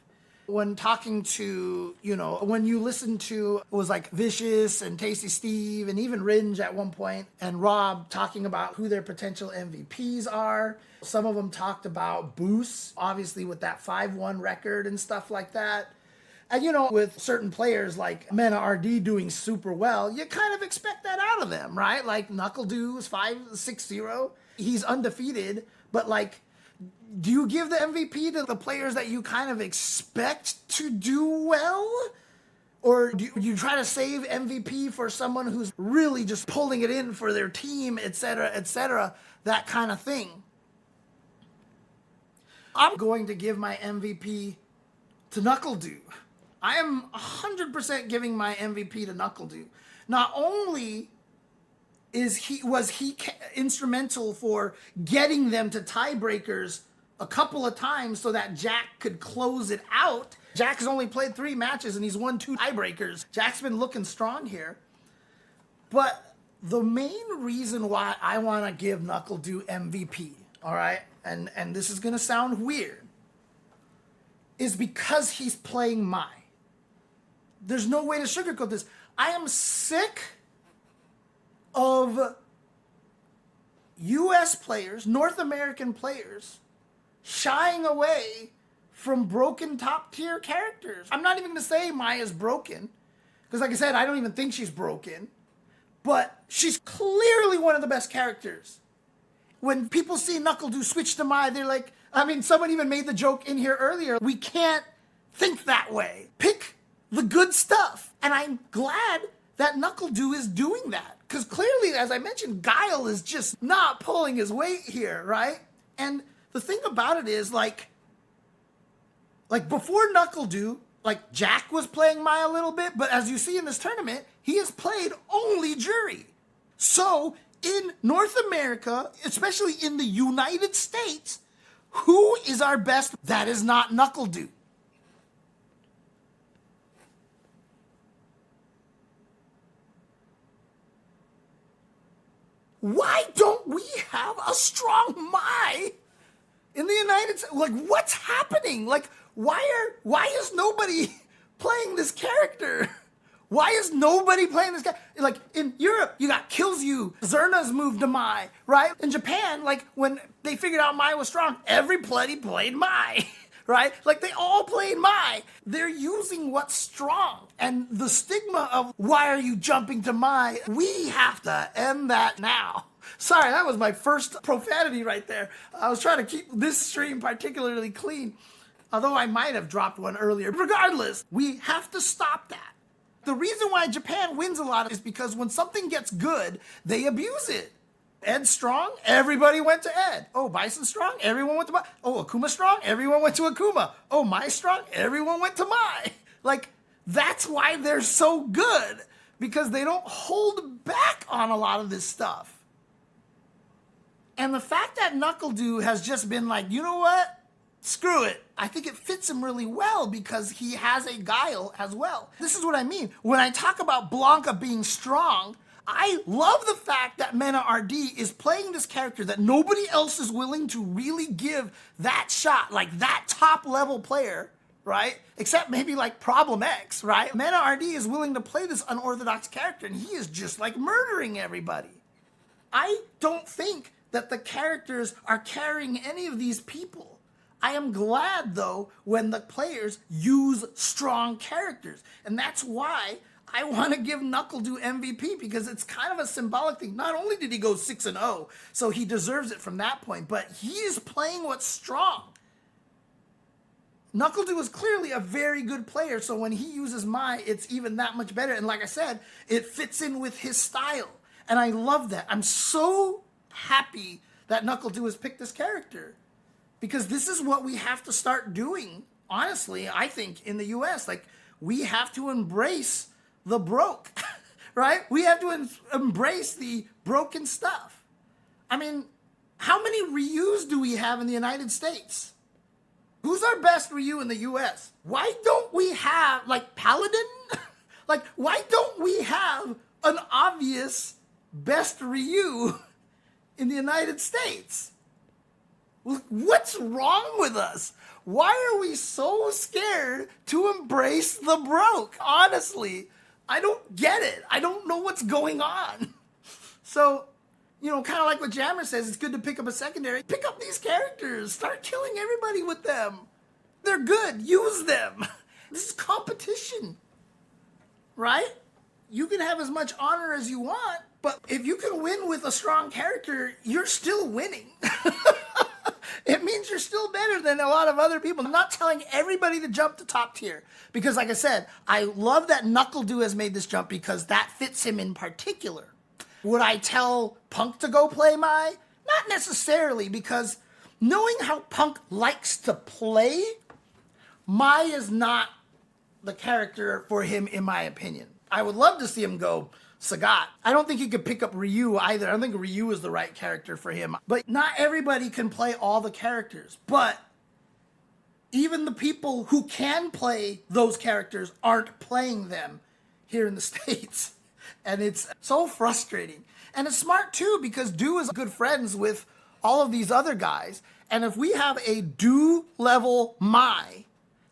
When talking to, you know, when you listen to, it was like Vicious and Tasty Steve and even Ringe at one point, and Rob talking about who their potential MVPs are. Some of them talked about Boos, obviously with that 5-1 record and stuff like that. And, you know, with certain players like Mena RD doing super well, you kind of expect that out of them, right? Like NuckleDu is 5-6-0. He's undefeated, but like, do you give the MVP to the players that you kind of expect to do well? Or do you try to save MVP for someone who's really just pulling it in for their team, etc., that kind of thing? I'm going to give my MVP to NuckleDu. I am 100% giving my MVP to NuckleDu. Not only was he instrumental for getting them to tiebreakers a couple of times so that Jack could close it out. Jack has only played 3 matches and he's won 2 tiebreakers. Jack's been looking strong here. But the main reason why I want to give NuckleDu MVP, all right, and this is going to sound weird, is because he's playing Mai. There's no way to sugarcoat this. I am sick of US players, North American players, shying away from broken top tier characters. I'm not even going to say Maya's broken, because like I said, I don't even think she's broken, but she's clearly one of the best characters. When people see NuckleDu switch to Maya, they're like, I mean, someone even made the joke in here earlier, we can't think that way. Pick the good stuff. And I'm glad that NuckleDu is doing that. Because clearly, as I mentioned, Guile is just not pulling his weight here, right? And the thing about it is, like before NuckleDu, like Jack was playing Mai a little bit, but as you see in this tournament, he has played only Jury. So in North America, especially in the United States, Who is our best that is not NuckleDu? Why don't we have a strong Mai in the United States? Like, what's happening? Like, why is nobody playing this character? Why is nobody playing this guy? Like, in Europe, you got Kills You, Zerna's moved to Mai, right? In Japan, like, when they figured out Mai was strong, everybody played Mai, right? Like, they all played Mai. They're using what's strong. And the stigma of, why are you jumping to Mai? We have to end that now. Sorry, that was my first profanity right there. I was trying to keep this stream particularly clean, although I might have dropped one earlier. Regardless, we have to stop that. The reason why Japan wins a lot is because when something gets good, they abuse it. Ed strong, everybody went to Ed. Oh, Bison strong, everyone went to Bison. Oh, Akuma strong, everyone went to Akuma. Oh, Mai strong, everyone went to Mai. Like, that's why they're so good, because they don't hold back on a lot of this stuff. And the fact that NuckleDu has just been like, you know what? Screw it. I think it fits him really well because he has a guile as well. This is what I mean. When I talk about Blanca being strong, I love the fact that Mena RD is playing this character that nobody else is willing to really give that shot, like that top level player, right? Except maybe like Problem X, right? Mena RD is willing to play this unorthodox character and he is just like murdering everybody. I don't think that the characters are carrying any of these people. I am glad, though, when the players use strong characters. And that's why I want to give NuckleDu MVP, because it's kind of a symbolic thing. Not only did he go 6-0, so he deserves it from that point, but he is playing what's strong. NuckleDu is clearly a very good player, so when he uses Mai, it's even that much better. And like I said, it fits in with his style. And I love that. I'm so happy that NuckleDu has picked this character, because this is what we have to start doing, honestly, I think, in the US. Like, we have to embrace the broke, right? We have to embrace the broken stuff. I mean, how many Ryus do we have in the United States? Who's our best Ryu in the US? Why don't we have, like, Paladin? Like, why don't we have an obvious best Ryu in the United States? What's wrong with us? Why are we so scared to embrace the broke? Honestly, I don't get it. I don't know what's going on. So, you know, kind of like what Jammer says, it's good to pick up a secondary. Pick up these characters. Start killing everybody with them. They're good. Use them. This is competition, right? You can have as much honor as you want, but if you can win with a strong character, you're still winning. It means you're still better than a lot of other people. I'm not telling everybody to jump to top tier, because like I said, I love that NuckleDu has made this jump because that fits him in particular. Would I tell Punk to go play Mai? Not necessarily, because knowing how Punk likes to play, Mai is not the character for him, in my opinion. I would love to see him go Sagat. I don't think he could pick up Ryu either. I don't think Ryu is the right character for him. But not everybody can play all the characters. But even the people who can play those characters aren't playing them here in the States. And it's so frustrating. And it's smart too, because Du is good friends with all of these other guys. And if we have a Du level Mai,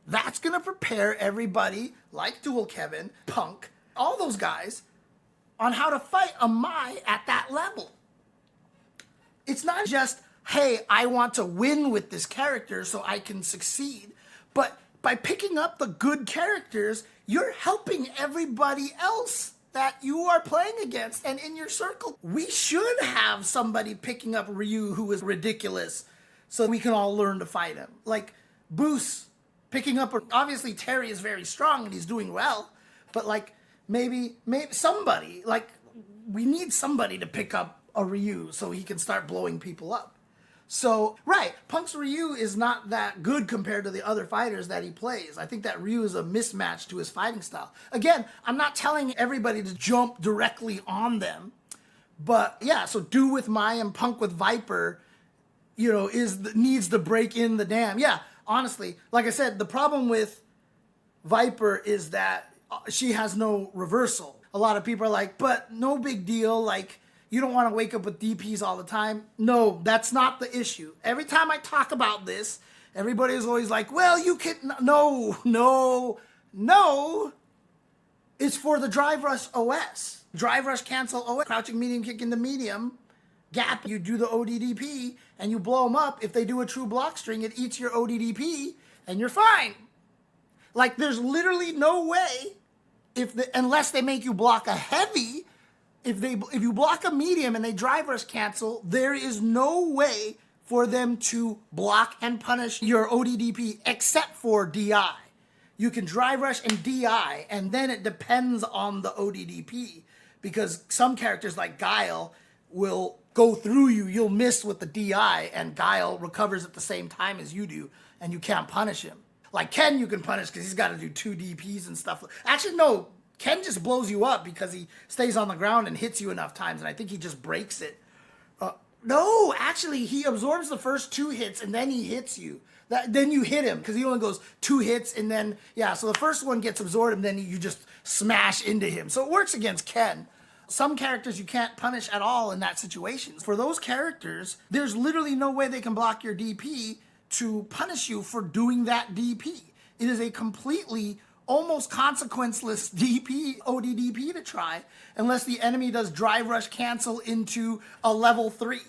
that's going to prepare everybody like Dual Kevin, Punk, all those guys on how to fight a Mai at that level. It's not just, hey, I want to win with this character so I can succeed. But by picking up the good characters, you're helping everybody else that you are playing against and in your circle. We should have somebody picking up Ryu who is ridiculous so we can all learn to fight him. Like Boos picking up, obviously Terry is very strong and he's doing well, but like, Maybe somebody, like, we need somebody to pick up a Ryu so he can start blowing people up. So, right, Punk's Ryu is not that good compared to the other fighters that he plays. I think that Ryu is a mismatch to his fighting style. Again, I'm not telling everybody to jump directly on them. But, yeah, so Du with Mai and Punk with Viper, needs to break in the dam. Yeah, honestly, like I said, the problem with Viper is that she has no reversal. A lot of people are like, but no big deal. Like, you don't want to wake up with DPs all the time. No, that's not the issue. Every time I talk about this, everybody is always like, well, you can, no. It's for the drive rush OS. Drive rush cancel OS. Crouching medium kick into medium. Gap, you do the ODDP and you blow them up. If they do a true block string, it eats your ODDP and you're fine. Like, there's literally no way, unless they make you block a heavy, if you block a medium and they drive rush cancel, there is no way for them to block and punish your ODDP except for DI. You can drive rush and DI, and then it depends on the ODDP, because some characters like Guile will go through you. You'll miss with the DI, and Guile recovers at the same time as you do, and you can't punish him. Like Ken, you can punish because he's got to do 2 DPs and stuff. Actually, no, Ken just blows you up because he stays on the ground and hits you enough times, and I think he just breaks it. No, actually, he absorbs the first 2 hits, and then he hits you. Then you hit him because he only goes 2 hits, and then, yeah, so the first one gets absorbed, and then you just smash into him. So it works against Ken. Some characters you can't punish at all in that situation. For those characters, there's literally no way they can block your DP to punish you for doing that DP. It is a completely, almost consequenceless DP, ODDP to try, unless the enemy does drive rush cancel into a level 3,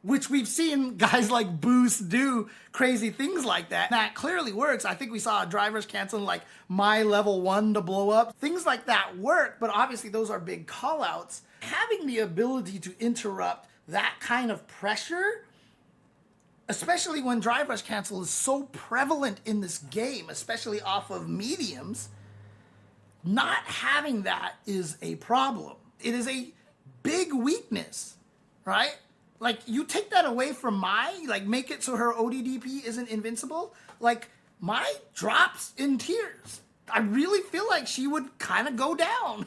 which we've seen guys like Boost do crazy things like that. That clearly works. I think we saw a drive rush cancel in like my level 1 to blow up. Things like that work, but obviously those are big call-outs. Having the ability to interrupt that kind of pressure, especially when drive rush cancel is so prevalent in this game, especially off of mediums, not having that is a problem. It is a big weakness, right? Like, you take that away from make it so her ODDP isn't invincible, like, Mai drops in tears. I really feel like she would kind of go down.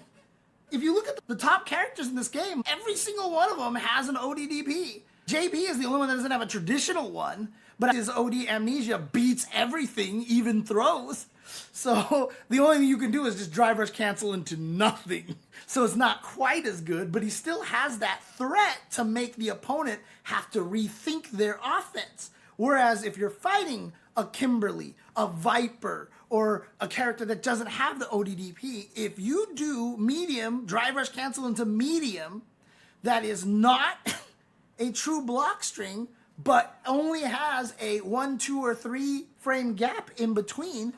If you look at the top characters in this game, every single one of them has an ODDP. JP is the only one that doesn't have a traditional one, but his OD amnesia beats everything, even throws. So the only thing you can do is just drive rush cancel into nothing. So it's not quite as good, but he still has that threat to make the opponent have to rethink their offense. Whereas if you're fighting a Kimberly, a Viper, or a character that doesn't have the ODDP, if you do medium, drive rush cancel into medium, that is not a true block string, but only has a 1, 2, or 3 frame gap in between,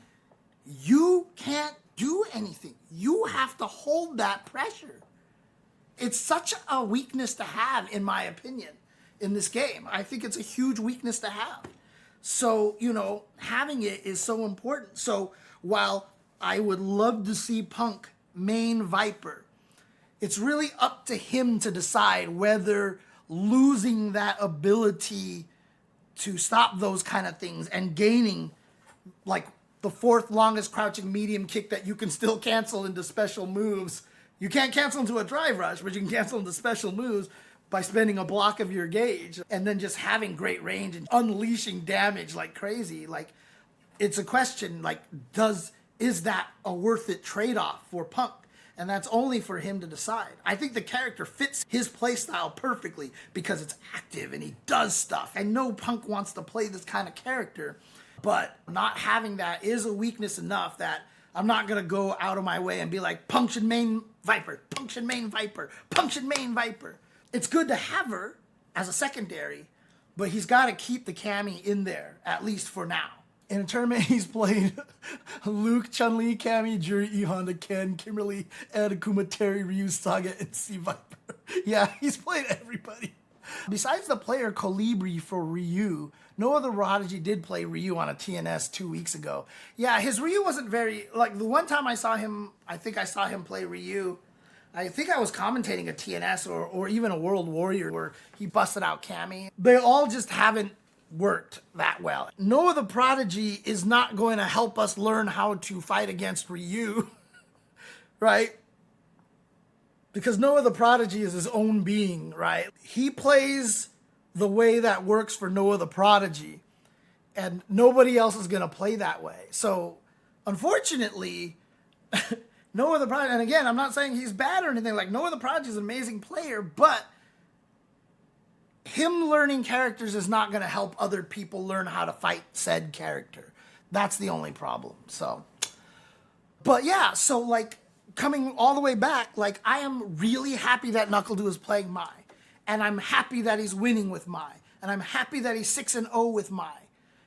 you can't do anything. You have to hold that pressure. It's such a weakness to have, in my opinion, in this game. I think it's a huge weakness to have. So, having it is so important. So while I would love to see Punk main Viper, it's really up to him to decide whether losing that ability to stop those kind of things and gaining like the 4th longest crouching medium kick that you can still cancel into special moves. You can't cancel into a drive rush, but you can cancel into special moves by spending a block of your gauge and then just having great range and unleashing damage like crazy. Like, it's a question, like, is that a worth it trade-off for Punk? And that's only for him to decide. I think the character fits his playstyle perfectly because it's active and he does stuff. I know Punk wants to play this kind of character, but not having that is a weakness enough that I'm not going to go out of my way and be like, Punk should main Viper, Punk should main Viper, Punk should main Viper. It's good to have her as a secondary, but he's got to keep the Cammy in there, at least for now. In a tournament, he's played Luke, Chun-Li, Cammy, Juri, E Honda, Ken, Kimberly, Ed, Akuma, Terry, Ryu, Saga, and C Viper. Yeah, he's played everybody. Besides the player Colibri for Ryu, no other Prodigy did play Ryu on a TNS 2 weeks ago. Yeah, his Ryu wasn't very, like, the one time I saw him, I think I saw him play Ryu, I think I was commentating a TNS or even a World Warrior where he busted out Cammy. They all just haven't worked that well. Noah the Prodigy is not going to help us learn how to fight against Ryu, right? Because Noah the Prodigy is his own being, right? He plays the way that works for Noah the Prodigy. And nobody else is going to play that way. So, unfortunately, Noah the Prodigy, and again, I'm not saying he's bad or anything. Like, Noah the Prodigy is an amazing player, but him learning characters is not going to help other people learn how to fight said character. That's the only problem. So, but yeah, so like coming all the way back, like I am really happy that NuckleDu is playing Mai. And I'm happy that he's winning with Mai. And I'm happy that he's 6-0 with Mai.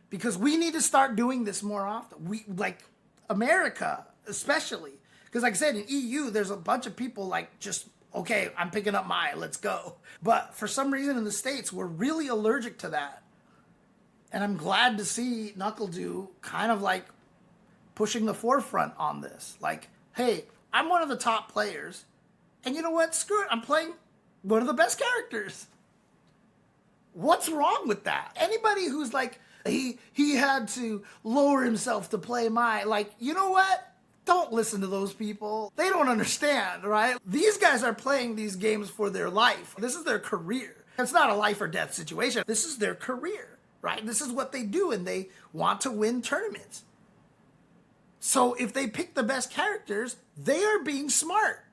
Because we need to start doing this more often. We, like, America, especially. Because like I said, in EU, there's a bunch of people like just, okay, I'm picking up Mai, let's go. But for some reason in the States, we're really allergic to that. And I'm glad to see NuckleDu kind of like pushing the forefront on this. Like, hey, I'm one of the top players. And you know what? Screw it. I'm playing one of the best characters. What's wrong with that? Anybody who's like, he had to lower himself to play Mai, like, you know what? Don't listen to those people. They don't understand, right? These guys are playing these games for their life. This is their career. It's not a life or death situation. This is their career, right? This is what they do, and they want to win tournaments. So if they pick the best characters, they are being smart.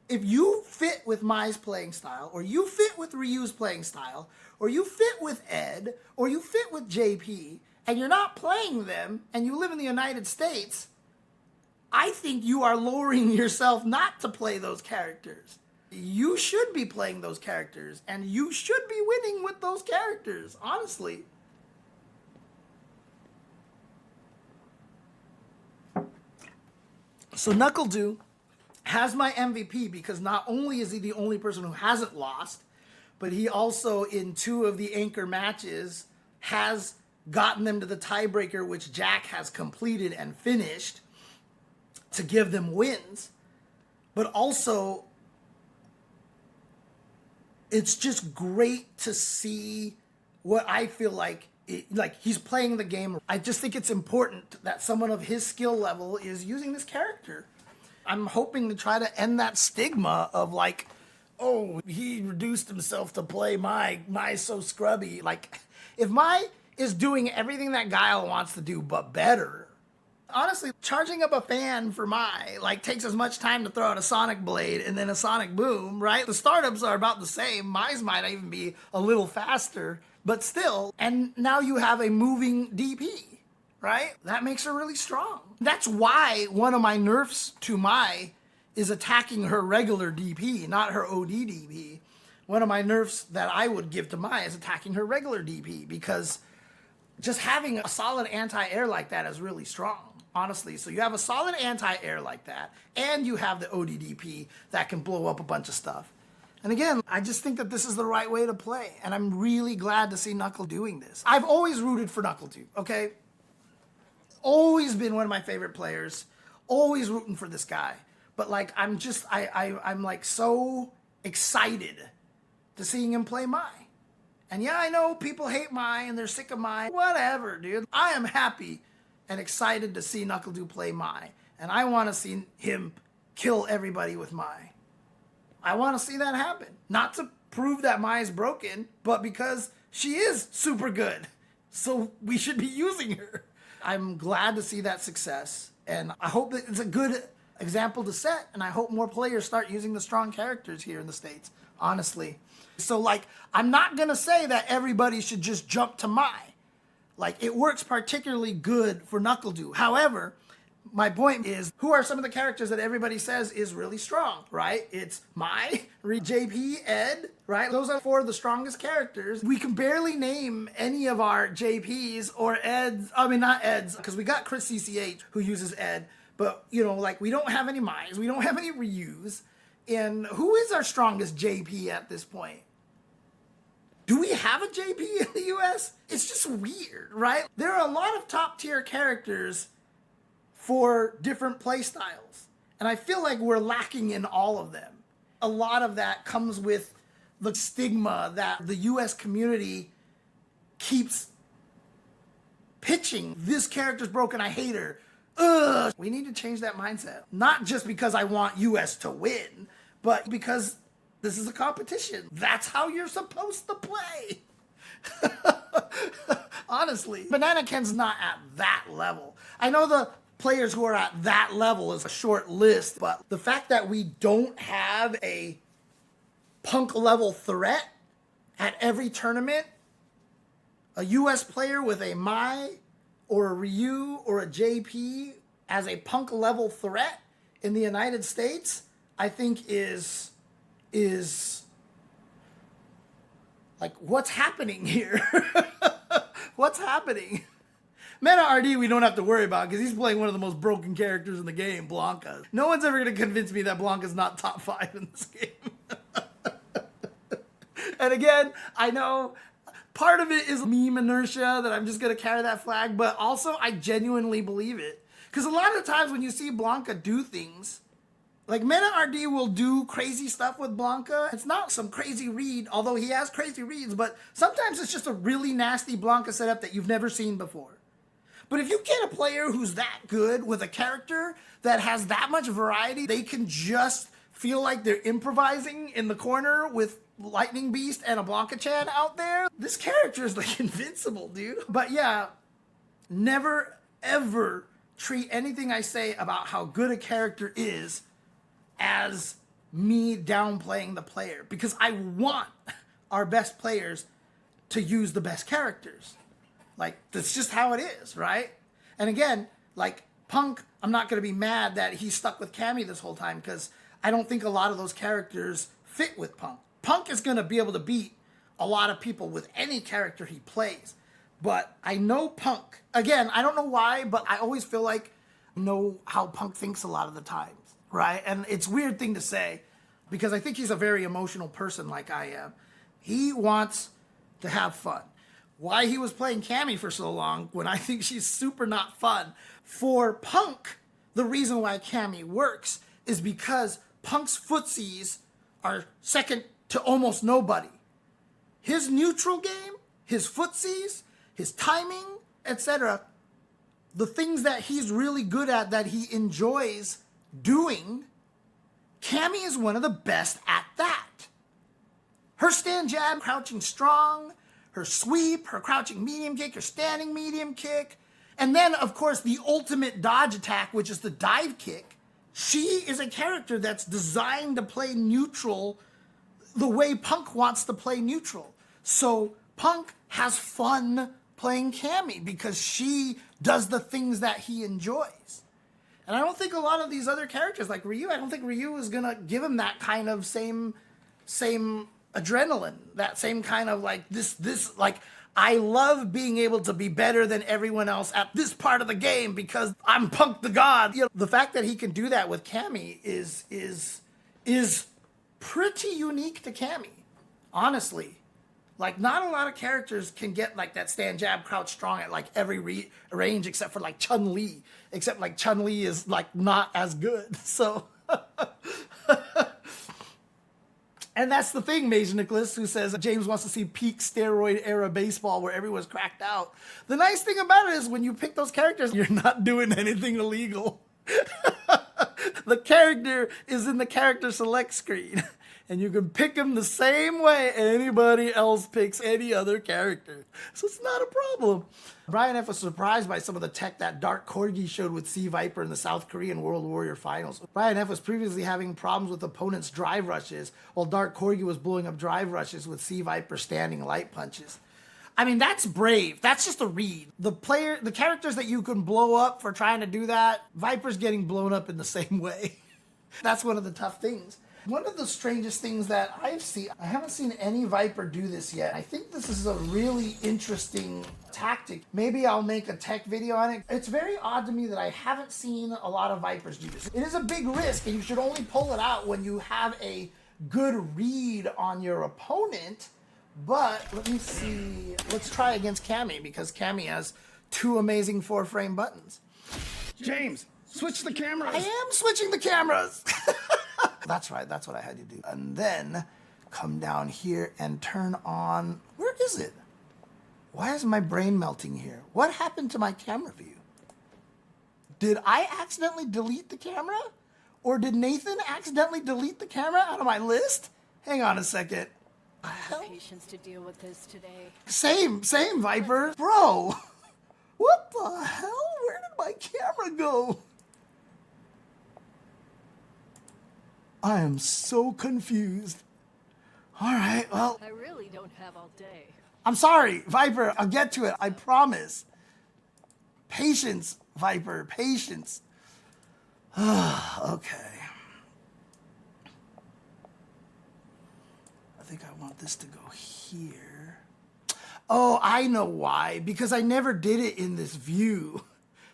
If you fit with Mai's playing style, or you fit with Ryu's playing style, or you fit with Ed, or you fit with JP, and you're not playing them, and you live in the United States, I think you are lowering yourself not to play those characters. You should be playing those characters, and you should be winning with those characters, honestly. So NuckleDu has my MVP because not only is he the only person who hasn't lost, but he also, in 2 of the anchor matches, has gotten them to the tiebreaker, which Jack has completed and finished to give them wins. But also, it's just great to see what I feel like he's playing the game. I just think it's important that someone of his skill level is using this character. I'm hoping to try to end that stigma of like, oh, he reduced himself to play Mai. Mai's so scrubby. Like, if Mai is doing everything that Guile wants to do, but better, honestly, charging up a fan for Mai, like, takes as much time to throw out a Sonic Blade and then a Sonic Boom, right? The startups are about the same. Mai's might even be a little faster, but still. And now you have a moving DP, right? That makes her really strong. That's why one of my nerfs to Mai is attacking her regular DP, not her OD DP. One of my nerfs that I would give to Mai is attacking her regular DP, because just having a solid anti-air like that is really strong, honestly. So you have a solid anti-air like that, and you have the OD DP that can blow up a bunch of stuff. And again, I just think that this is the right way to play, and I'm really glad to see Knuckle doing this. I've always rooted for NuckleDu, okay? Always been one of my favorite players, always rooting for this guy. But like, I'm like so excited to seeing him play Mai. And yeah, I know people hate Mai and they're sick of Mai. Whatever, dude. I am happy and excited to see NuckleDu play Mai. And I want to see him kill everybody with Mai. I want to see that happen. Not to prove that Mai is broken, but because she is super good. So we should be using her. I'm glad to see that success. And I hope that it's a good example to set. And I hope more players start using the strong characters here in the States, honestly. So, like, I'm not going to say that everybody should just jump to Mai. Like, it works particularly good for NuckleDu. However, my point is, who are some of the characters that everybody says is really strong, right? It's Mai, JP, Ed, right? Those are 4 of the strongest characters. We can barely name any of our JPs or Eds. I mean, not Eds, because we got Chris CCH who uses Ed. But, you know, like, we don't have any Mais. We don't have any Ryus. And who is our strongest JP at this point? Do we have a JP in the US? It's just weird, right? There are a lot of top tier characters for different play styles. And I feel like we're lacking in all of them. A lot of that comes with the stigma that the US community keeps pitching. This character's broken, I hate her. Ugh. We need to change that mindset. Not just because I want US to win, but because This is a competition. That's how you're supposed to play. Honestly, Banana Ken's not at that level. I know the players who are at that level is a short list, but the fact that we don't have a Punk level threat at every tournament, a US player with a Mai or a Ryu or a JP as a Punk level threat in the United States, I think is like, what's happening here? What's happening? Meta RD we don't have to worry about because he's playing one of the most broken characters in the game, Blanca. No one's ever going to convince me that Blanca's not top 5 in this game. And again, I know part of it is meme inertia that I'm just going to carry that flag, but also I genuinely believe it. Because a lot of times when you see Blanca do things, like Meta RD will do crazy stuff with Blanca. It's not some crazy read, although he has crazy reads, but sometimes it's just a really nasty Blanca setup that you've never seen before. But if you get a player who's that good with a character that has that much variety, they can just feel like they're improvising in the corner with Lightning Beast and a Blanca-chan out there. This character is like invincible, dude. But yeah, never ever treat anything I say about how good a character is as me downplaying the player, because I want our best players to use the best characters. Like, that's just how it is, right? And again, like Punk, I'm not going to be mad that he's stuck with Cammy this whole time because I don't think a lot of those characters fit with Punk. Punk is going to be able to beat a lot of people with any character he plays. But I know Punk. Again, I don't know why, but I always feel like I know how Punk thinks a lot of the times, right? And it's a weird thing to say because I think he's a very emotional person like I am. He wants to have fun. Why he was playing Cammy for so long when I think she's super not fun. For Punk, the reason why Cammy works is because Punk's footsies are second to almost nobody. His neutral game, his footsies, his timing, etc., the things that he's really good at that he enjoys doing, Cammy is one of the best at that. Her stand jab, crouching strong, her sweep, her crouching medium kick, her standing medium kick, and then, of course, the ultimate dodge attack, which is the dive kick. She is a character that's designed to play neutral the way Punk wants to play neutral. So Punk has fun playing Cammy because she does the things that he enjoys. And I don't think a lot of these other characters, like Ryu, I don't think Ryu is going to give him that kind of same adrenaline, that same kind of like this like, I love being able to be better than everyone else at this part of the game because I'm Punk the God. You know, the fact that he can do that with Cammy is pretty unique to Cammy, honestly. Like, not a lot of characters can get like that stand jab crouch strong at like every range except for like Chun-Li. Except like Chun-Li is like not as good. So and that's the thing, Major Nicholas, who says James wants to see peak steroid era baseball where everyone's cracked out. The nice thing about it is when you pick those characters, you're not doing anything illegal. The character is in the character select screen. And you can pick him the same way anybody else picks any other character. So it's not a problem. Brian F. was surprised by some of the tech that Dark Corgi showed with Sea Viper in the South Korean World Warrior Finals. Brian F. was previously having problems with opponents' drive rushes, while Dark Corgi was blowing up drive rushes with Sea Viper standing light punches. I mean, that's brave. That's just a read. The characters that you can blow up for trying to do that, Viper's getting blown up in the same way. That's one of the tough things. One of the strangest things that I've seen, I haven't seen any Viper do this yet. I think this is a really interesting tactic. Maybe I'll make a tech video on it. It's very odd to me that I haven't seen a lot of Vipers do this. It is a big risk, and you should only pull it out when you have a good read on your opponent. But let me see. Let's try against Cammy, because Cammy has 2 amazing 4-frame buttons.
James, switch the cameras.
I am switching the cameras. That's right, that's what I had to do. And then come down here and turn on, where is it? Why is my brain melting here? What happened to my camera view? Did I accidentally delete the camera? Or did Nathan accidentally delete the camera out of my list? Hang on a second.
Patience to deal with this today.
Same, Viper. Bro, what the hell? Where did my camera go? I am so confused. All right, well,
I really don't have all day.
I'm sorry, Viper. I'll get to it. I promise. Patience, Viper. Patience. Okay. I think I want this to go here. Oh, I know why. Because I never did it in this view.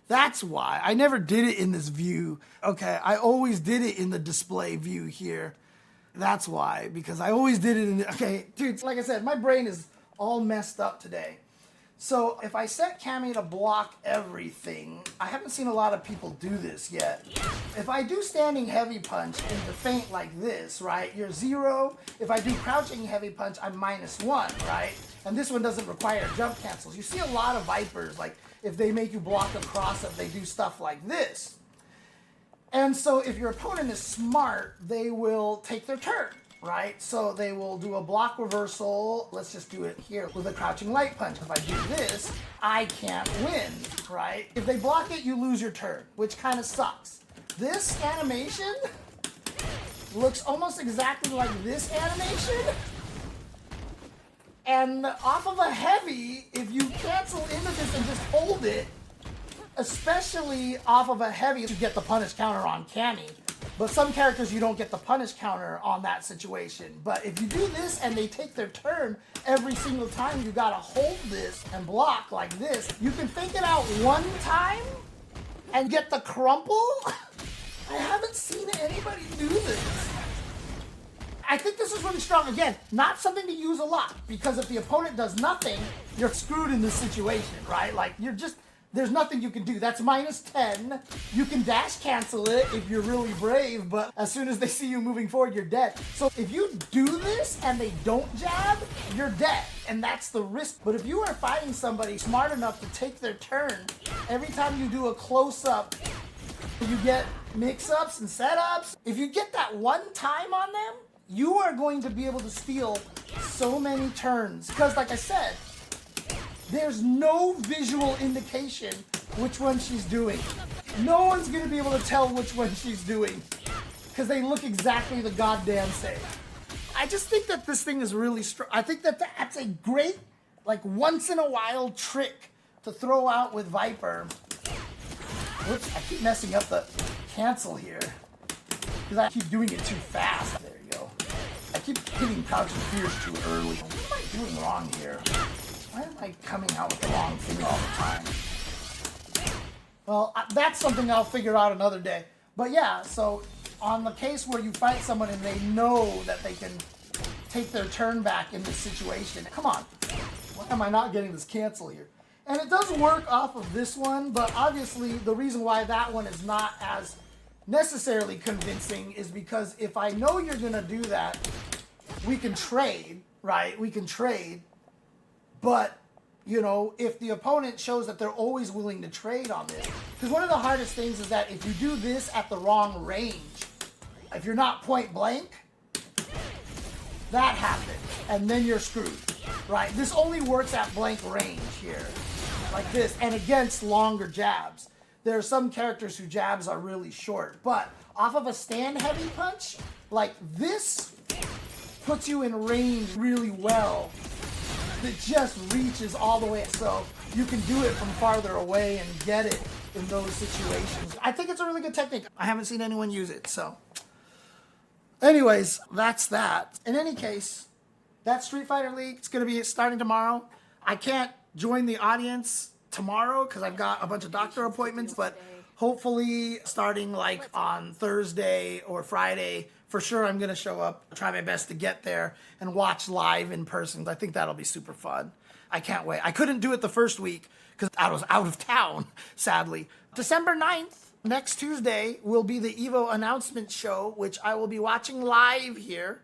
That's why. I never did it in this view. Okay, I always did it in the display view here. That's why. Because I always did it in the... Okay, dude, like I said, my brain is all messed up today. So if I set Cammy to block everything, I haven't seen a lot of people do this yet. If I do standing heavy punch into feint like this, right, you're 0. If I do crouching heavy punch, I'm -1, right? And this one doesn't require jump cancels. You see a lot of Vipers, like if they make you block across it, they do stuff like this. And so if your opponent is smart, they will take their turn. Right? So they will do a block reversal. Let's just do it here with a crouching light punch. If I do this, I can't win, right? If they block it, you lose your turn, which kind of sucks. This animation looks almost exactly like this animation. And off of a heavy, if you cancel into this and just hold it, especially off of a heavy, you get the punish counter on Cammy. But some characters, you don't get the punish counter on that situation. But if you do this and they take their turn, every single time you gotta hold this and block like this, you can fake it out one time and get the crumple. I haven't seen anybody do this. I think this is really strong. Again, not something to use a lot, because if the opponent does nothing, you're screwed in this situation, right? Like, there's nothing you can do. That's -10. You can dash cancel it if you're really brave, but as soon as they see you moving forward, you're dead. So if you do this and they don't jab, you're dead. And that's the risk. But if you are fighting somebody smart enough to take their turn, every time you do a close-up, you get mix-ups and setups. If you get that one time on them, you are going to be able to steal so many turns. Because like I said, there's no visual indication which one she's doing. No one's gonna be able to tell which one she's doing because they look exactly the goddamn same. I just think that this thing is really strong. I think that that's a great, like, once in a while trick to throw out with Viper. Whoops, I keep messing up the cancel here because I keep doing it too fast. There you go. I keep hitting crouching fears too early. What am I doing wrong here? Why am I coming out with the wrong thing all the time? Well, that's something I'll figure out another day. But yeah, so on the case where you fight someone and they know that they can take their turn back in this situation, come on. Why am I not getting this cancel here? And it does work off of this one, but obviously the reason why that one is not as necessarily convincing is because if I know you're gonna do that, we can trade, right? We can trade. But, you know, if the opponent shows that they're always willing to trade on this, because one of the hardest things is that if you do this at the wrong range, if you're not point blank, that happens, and then you're screwed, right? This only works at blank range here, like this, and against longer jabs. There are some characters whose jabs are really short, but off of a stand heavy punch, like this puts you in range really well. It just reaches all the way, so you can do it from farther away and get it in those situations. I think it's a really good technique. I haven't seen anyone use it, so. Anyways, that's that. In any case, that Street Fighter League, it's gonna be starting tomorrow. I can't join the audience tomorrow because I've got a bunch of doctor appointments, but hopefully starting like on Thursday or Friday, for sure I'm gonna show up, try my best to get there and watch live in person. I think that'll be super fun. I can't wait. I couldn't do it the first week because I was out of town, sadly. December 9th, next Tuesday, will be the EVO announcement show, which I will be watching live here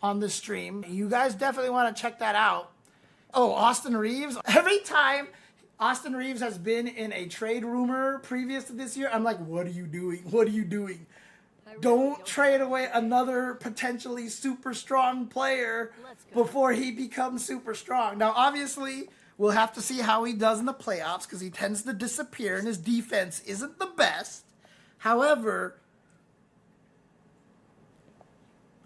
on the stream. You guys definitely want to check that out. Oh, Austin Reeves. Every time Austin Reeves has been in a trade rumor previous to this year, I'm like, what are you doing? What are you doing? Don't trade away another potentially super strong player before he becomes super strong. Now, obviously, we'll have to see how he does in the playoffs because he tends to disappear and his defense isn't the best. However,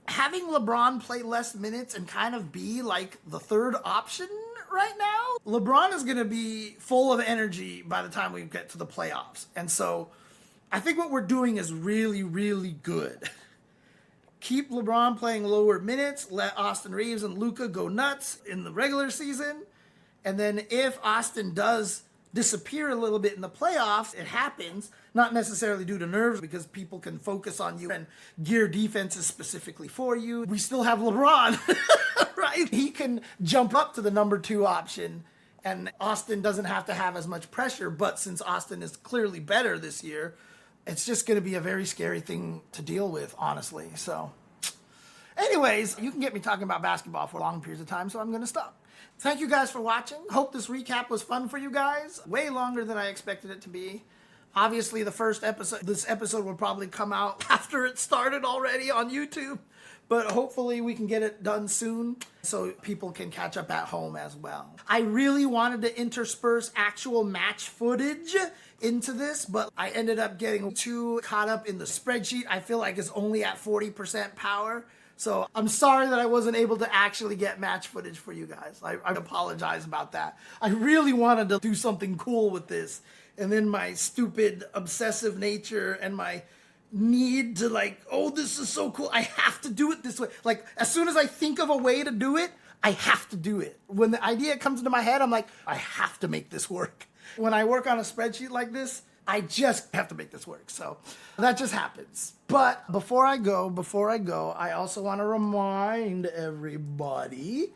having LeBron play less minutes and kind of be like the third option right now, LeBron is going to be full of energy by the time we get to the playoffs. And so I think what we're doing is really, really good. Keep LeBron playing lower minutes, let Austin Reeves and Luka go nuts in the regular season. And then if Austin does disappear a little bit in the playoffs, it happens, not necessarily due to nerves because people can focus on you and gear defenses specifically for you. We still have LeBron, right? He can jump up to the number 2 option and Austin doesn't have to have as much pressure. But since Austin is clearly better this year, it's just going to be a very scary thing to deal with, honestly. So anyways, you can get me talking about basketball for long periods of time, so I'm going to stop. Thank you guys for watching. Hope this recap was fun for you guys. Way longer than I expected it to be. Obviously, this episode will probably come out after it started already on YouTube. But hopefully we can get it done soon so people can catch up at home as well. I really wanted to intersperse actual match footage into this, but I ended up getting too caught up in the spreadsheet. I feel like it's only at 40% power. So I'm sorry that I wasn't able to actually get match footage for you guys. I apologize about that. I really wanted to do something cool with this. And then my stupid obsessive nature and my need to like, oh, this is so cool. I have to do it this way. Like as soon as I think of a way to do it, I have to do it. When the idea comes into my head, I'm like, I have to make this work. When I work on a spreadsheet like this, I just have to make this work. So that just happens. But before I go, I also want to remind everybody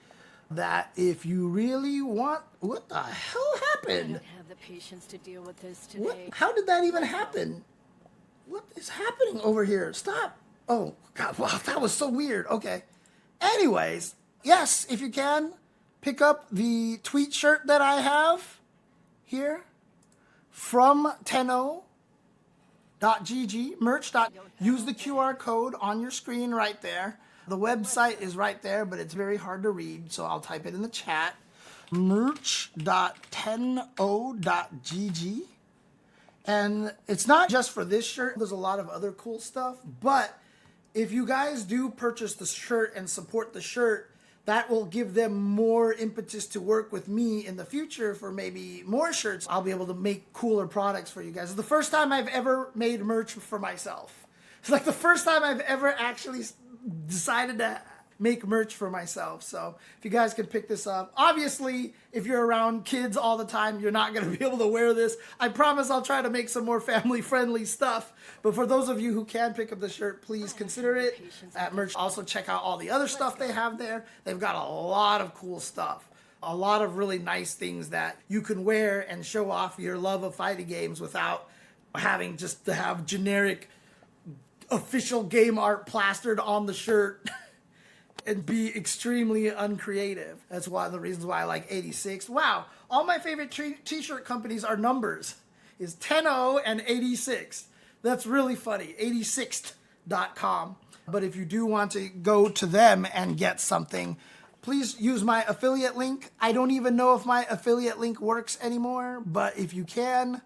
that if you really want, what the hell
I
happened?
don't have the patience to deal with this today.
What? How did that even happen? What is happening over here? Stop. Oh, God, wow, that was so weird. Okay. Anyways, yes, if you can, pick up the tweet shirt that I have here from tenno.gg, merch. Use the QR code on your screen right there. The website is right there, but it's very hard to read, so I'll type it in the chat. Merch.tenno.gg. And it's not just for this shirt. There's a lot of other cool stuff. But if you guys do purchase the shirt and support the shirt, that will give them more impetus to work with me in the future for maybe more shirts. I'll be able to make cooler products for you guys. It's the first time I've ever made merch for myself. It's like the first time I've ever actually decided to make merch for myself. So if you guys could pick this up. Obviously, if you're around kids all the time, you're not going to be able to wear this. I promise I'll try to make some more family-friendly stuff. But for those of you who can pick up the shirt, please consider it at merch. Also check out all the other stuff they have there. They've got a lot of cool stuff. A lot of really nice things that you can wear and show off your love of fighting games without having just to have generic official game art plastered on the shirt. And be extremely uncreative. That's one of the reasons why I like 86. Wow, all my favorite t-shirt companies are numbers. Is Tenno and 86. That's really funny, 86th.com. But if you do want to go to them and get something, please use my affiliate link. I don't even know if my affiliate link works anymore, but if you can,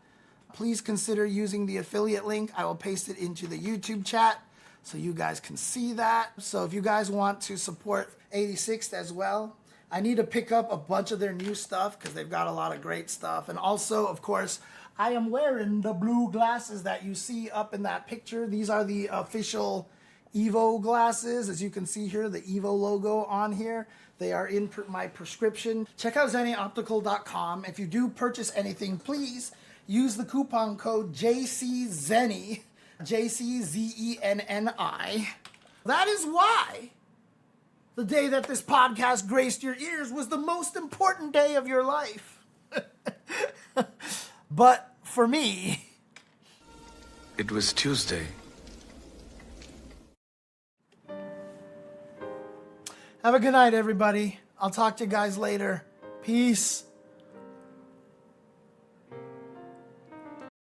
please consider using the affiliate link. I will paste it into the YouTube chat so you guys can see that. So if you guys want to support 86th as well, I need to pick up a bunch of their new stuff because they've got a lot of great stuff. And also, of course, I am wearing the blue glasses that you see up in that picture. These are the official Evo glasses. As you can see here, the Evo logo on here. They are in my prescription. Check out zennyoptical.com. If you do purchase anything, please use the coupon code JCZENNY. JCZENNI. That is why the day that this podcast graced your ears was the most important day of your life. But for me,
it was Tuesday.
Have a good night, everybody. I'll talk to you guys later. Peace.